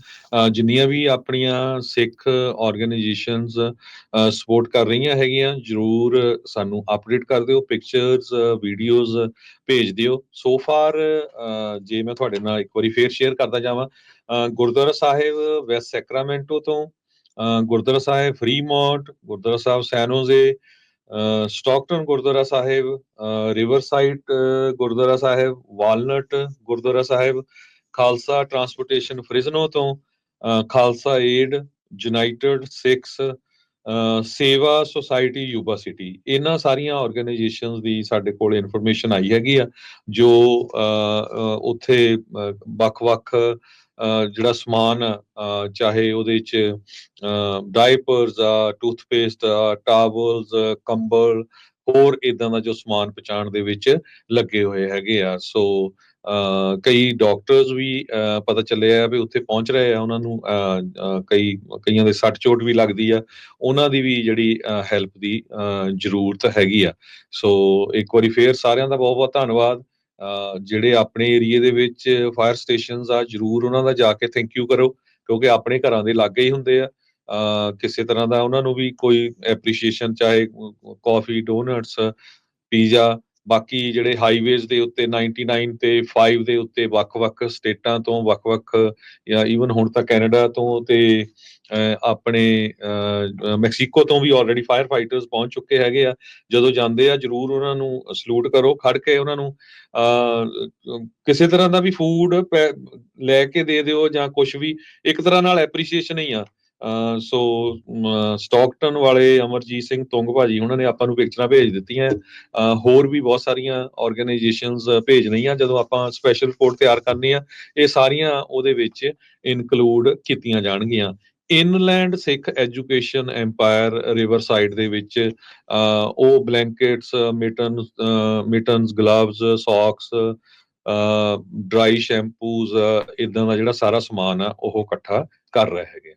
ਜਿੰਨੀਆਂ ਵੀ ਆਪਣੀਆਂ ਸਿੱਖ ਆਰਗੇਨਾਈਜੇਸ਼ਨਸ ਸਪੋਰਟ ਕਰ ਰਹੀਆਂ ਹੈਗੀਆਂ, ਜ਼ਰੂਰ ਸਾਨੂੰ ਅਪਡੇਟ ਕਰ ਦਿਓ, ਪਿਕਚਰਸ, ਵੀਡੀਓਜ਼ ਭੇਜ ਦਿਓ। ਸੋ ਫਾਰ ਜੇ ਮੈਂ ਤੁਹਾਡੇ ਨਾਲ ਇੱਕ ਵਾਰੀ ਫੇਰ ਸ਼ੇਅਰ ਕਰਦਾ ਜਾਵਾਂ, ਗੁਰਦੁਆਰਾ ਸਾਹਿਬ ਵੈਸਟ ਸੈਕਰਾਮੈਂਟੋ ਤੋਂ, ਗੁਰਦੁਆਰਾ ਸਾਹਿਬ ਫਰੀਮੌਂਟ, ਗੁਰਦੁਆਰਾ ਸਾਹਿਬ ਸੈਨ ਹੋਜ਼ੇ, ਸਟਾਕਟਨ ਗੁਰਦੁਆਰਾ ਸਾਹਿਬ, ਰਿਵਰਸਾਈਡ ਗੁਰਦੁਆਰਾ ਸਾਹਿਬ, ਵਾਲਨਟ ਗੁਰਦੁਆਰਾ ਸਾਹਿਬ, ਖਾਲਸਾ ਟਰਾਂਸਪੋਰਟੇਸ਼ਨ ਫ੍ਰਿਜ਼ਨੋ ਤੋਂ, ਖਾਲਸਾ ਏਡ, ਯੂਨਾਈਟਿਡ ਸਿੱਖਸ, ਸੇਵਾ ਸੁਸਾਇਟੀ ਯੂਬਾ ਸਿਟੀ, ਇਹਨਾਂ ਸਾਰੀਆਂ ਆਰਗੇਨਾਈਜੇਸ਼ਨਸ ਦੀ ਸਾਡੇ ਕੋਲ ਇਨਫੋਰਮੇਸ਼ਨ ਆਈ ਹੈਗੀ ਆ ਜੋ ਉੱਥੇ ਵੱਖ-ਵੱਖ ਜਿਹੜਾ ਸਮਾਨ ਚਾਹੇ ਉਹਦੇ 'ਚ ਡਾਇਪਰਸ ਆ, ਟੂਥਪੇਸਟ ਆ, ਟਾਵਲਸ, ਕੰਬਲ, ਹੋਰ ਇੱਦਾਂ ਦਾ ਜੋ ਸਮਾਨ ਪਹੁੰਚਾਉਣ ਦੇ ਵਿੱਚ ਲੱਗੇ ਹੋਏ ਹੈਗੇ ਆ। ਸੋ ਕਈ ਡਾਕਟਰਸ ਵੀ ਪਤਾ ਚੱਲਿਆ ਆ ਵੀ ਉੱਥੇ ਪਹੁੰਚ ਰਹੇ ਆ, ਉਹਨਾਂ ਨੂੰ ਕਈਆਂ ਦੇ ਸੱਟ ਚੋਟ ਵੀ ਲੱਗਦੀ ਆ, ਉਹਨਾਂ ਦੀ ਵੀ ਜਿਹੜੀ ਹੈਲਪ ਦੀ ਜ਼ਰੂਰਤ ਹੈਗੀ ਆ। ਸੋ ਇੱਕ ਵਾਰੀ ਫੇਰ ਸਾਰਿਆਂ ਦਾ ਬਹੁਤ ਬਹੁਤ ਧੰਨਵਾਦ। ਜਿਹੜੇ ਆਪਣੇ ਏਰੀਏ ਦੇ ਵਿੱਚ ਫਾਇਰ ਸਟੇਸ਼ਨਸ ਆ, ਜ਼ਰੂਰ ਉਹਨਾਂ ਦਾ ਜਾ ਕੇ ਥੈਂਕ ਯੂ ਕਰੋ, ਕਿਉਂਕਿ ਆਪਣੇ ਘਰਾਂ ਦੇ ਲਾਗੇ ਹੀ ਹੁੰਦੇ ਆ। ਕਿਸੇ ਤਰ੍ਹਾਂ ਦਾ ਉਹਨਾਂ ਨੂੰ ਵੀ ਕੋਈ ਐਪਰੀਸ਼ੀਏਸ਼ਨ, ਚਾਹੇ ਕਾਫੀ, ਡੋਨਟਸ, ਪੀਜ਼ਾ, ਬਾਕੀ ਜਿਹੜੇ ਹਾਈਵੇਜ਼ ਦੇ ਉੱਤੇ 99 ਤੇ 5 ਦੇ ਉੱਤੇ ਵੱਖ-ਵੱਖ ਸਟੇਟਾਂ ਤੋਂ, ਵੱਖ-ਵੱਖ ਜਾਂ ਈਵਨ ਹੁਣ ਤਾਂ ਕੈਨੇਡਾ ਤੋਂ ਤੇ ਆਪਣੇ ਮੈਕਸੀਕੋ ਤੋਂ ਵੀ ਆਲਰੇਡੀ ਫਾਇਰ ਫਾਈਟਰਸ ਪਹੁੰਚ ਚੁੱਕੇ ਹੈਗੇ ਆ। ਜਦੋਂ ਜਾਂਦੇ ਆ ਜ਼ਰੂਰ ਉਹਨਾਂ ਨੂੰ ਸਲੂਟ ਕਰੋ, ਖੜ ਕੇ ਉਹਨਾਂ ਨੂੰ ਕਿਸੇ ਤਰ੍ਹਾਂ ਦਾ ਵੀ ਫੂਡ ਲੈ ਕੇ ਦੇ ਦਿਓ ਜਾਂ ਕੁਛ ਵੀ, ਇੱਕ ਤਰ੍ਹਾਂ ਨਾਲ ਐਪਰੀਸ਼ੀਏਸ਼ਨ ਹੀ ਆ। ਸੋ ਸਟਾਕਟਨ ਵਾਲੇ ਅਮਰਜੀਤ ਸਿੰਘ ਤੁੰਗ ਭਾਜੀ ਉਹਨਾਂ ਨੇ ਆਪਾਂ ਨੂੰ ਪਿਕਚਰਾਂ ਭੇਜ ਦਿੱਤੀਆਂ, ਹੋਰ ਵੀ ਬਹੁਤ ਸਾਰੀਆਂ ਆਰਗੇਨਾਈਜੇਸ਼ਨਸ ਭੇਜ ਰਹੀਆਂ। ਜਦੋਂ ਆਪਾਂ ਸਪੈਸ਼ਲ ਰਿਪੋਰਟ ਤਿਆਰ ਕਰਨੀ ਆ, ਇਹ ਸਾਰੀਆਂ ਉਹਦੇ ਵਿੱਚ ਇਨਕਲੂਡ ਕੀਤੀਆਂ ਜਾਣਗੀਆਂ। Inland Sikh Education Empire Riverside ਦੇ ਵਿੱਚ ਉਹ blankets, mittens, gloves, socks, dry shampoos, ਇੱਦਾਂ ਦਾ ਜਿਹੜਾ ਸਾਰਾ ਸਮਾਨ ਆ ਉਹ ਇਕੱਠਾ ਕਰ ਰਹੇ ਹੈਗੇ।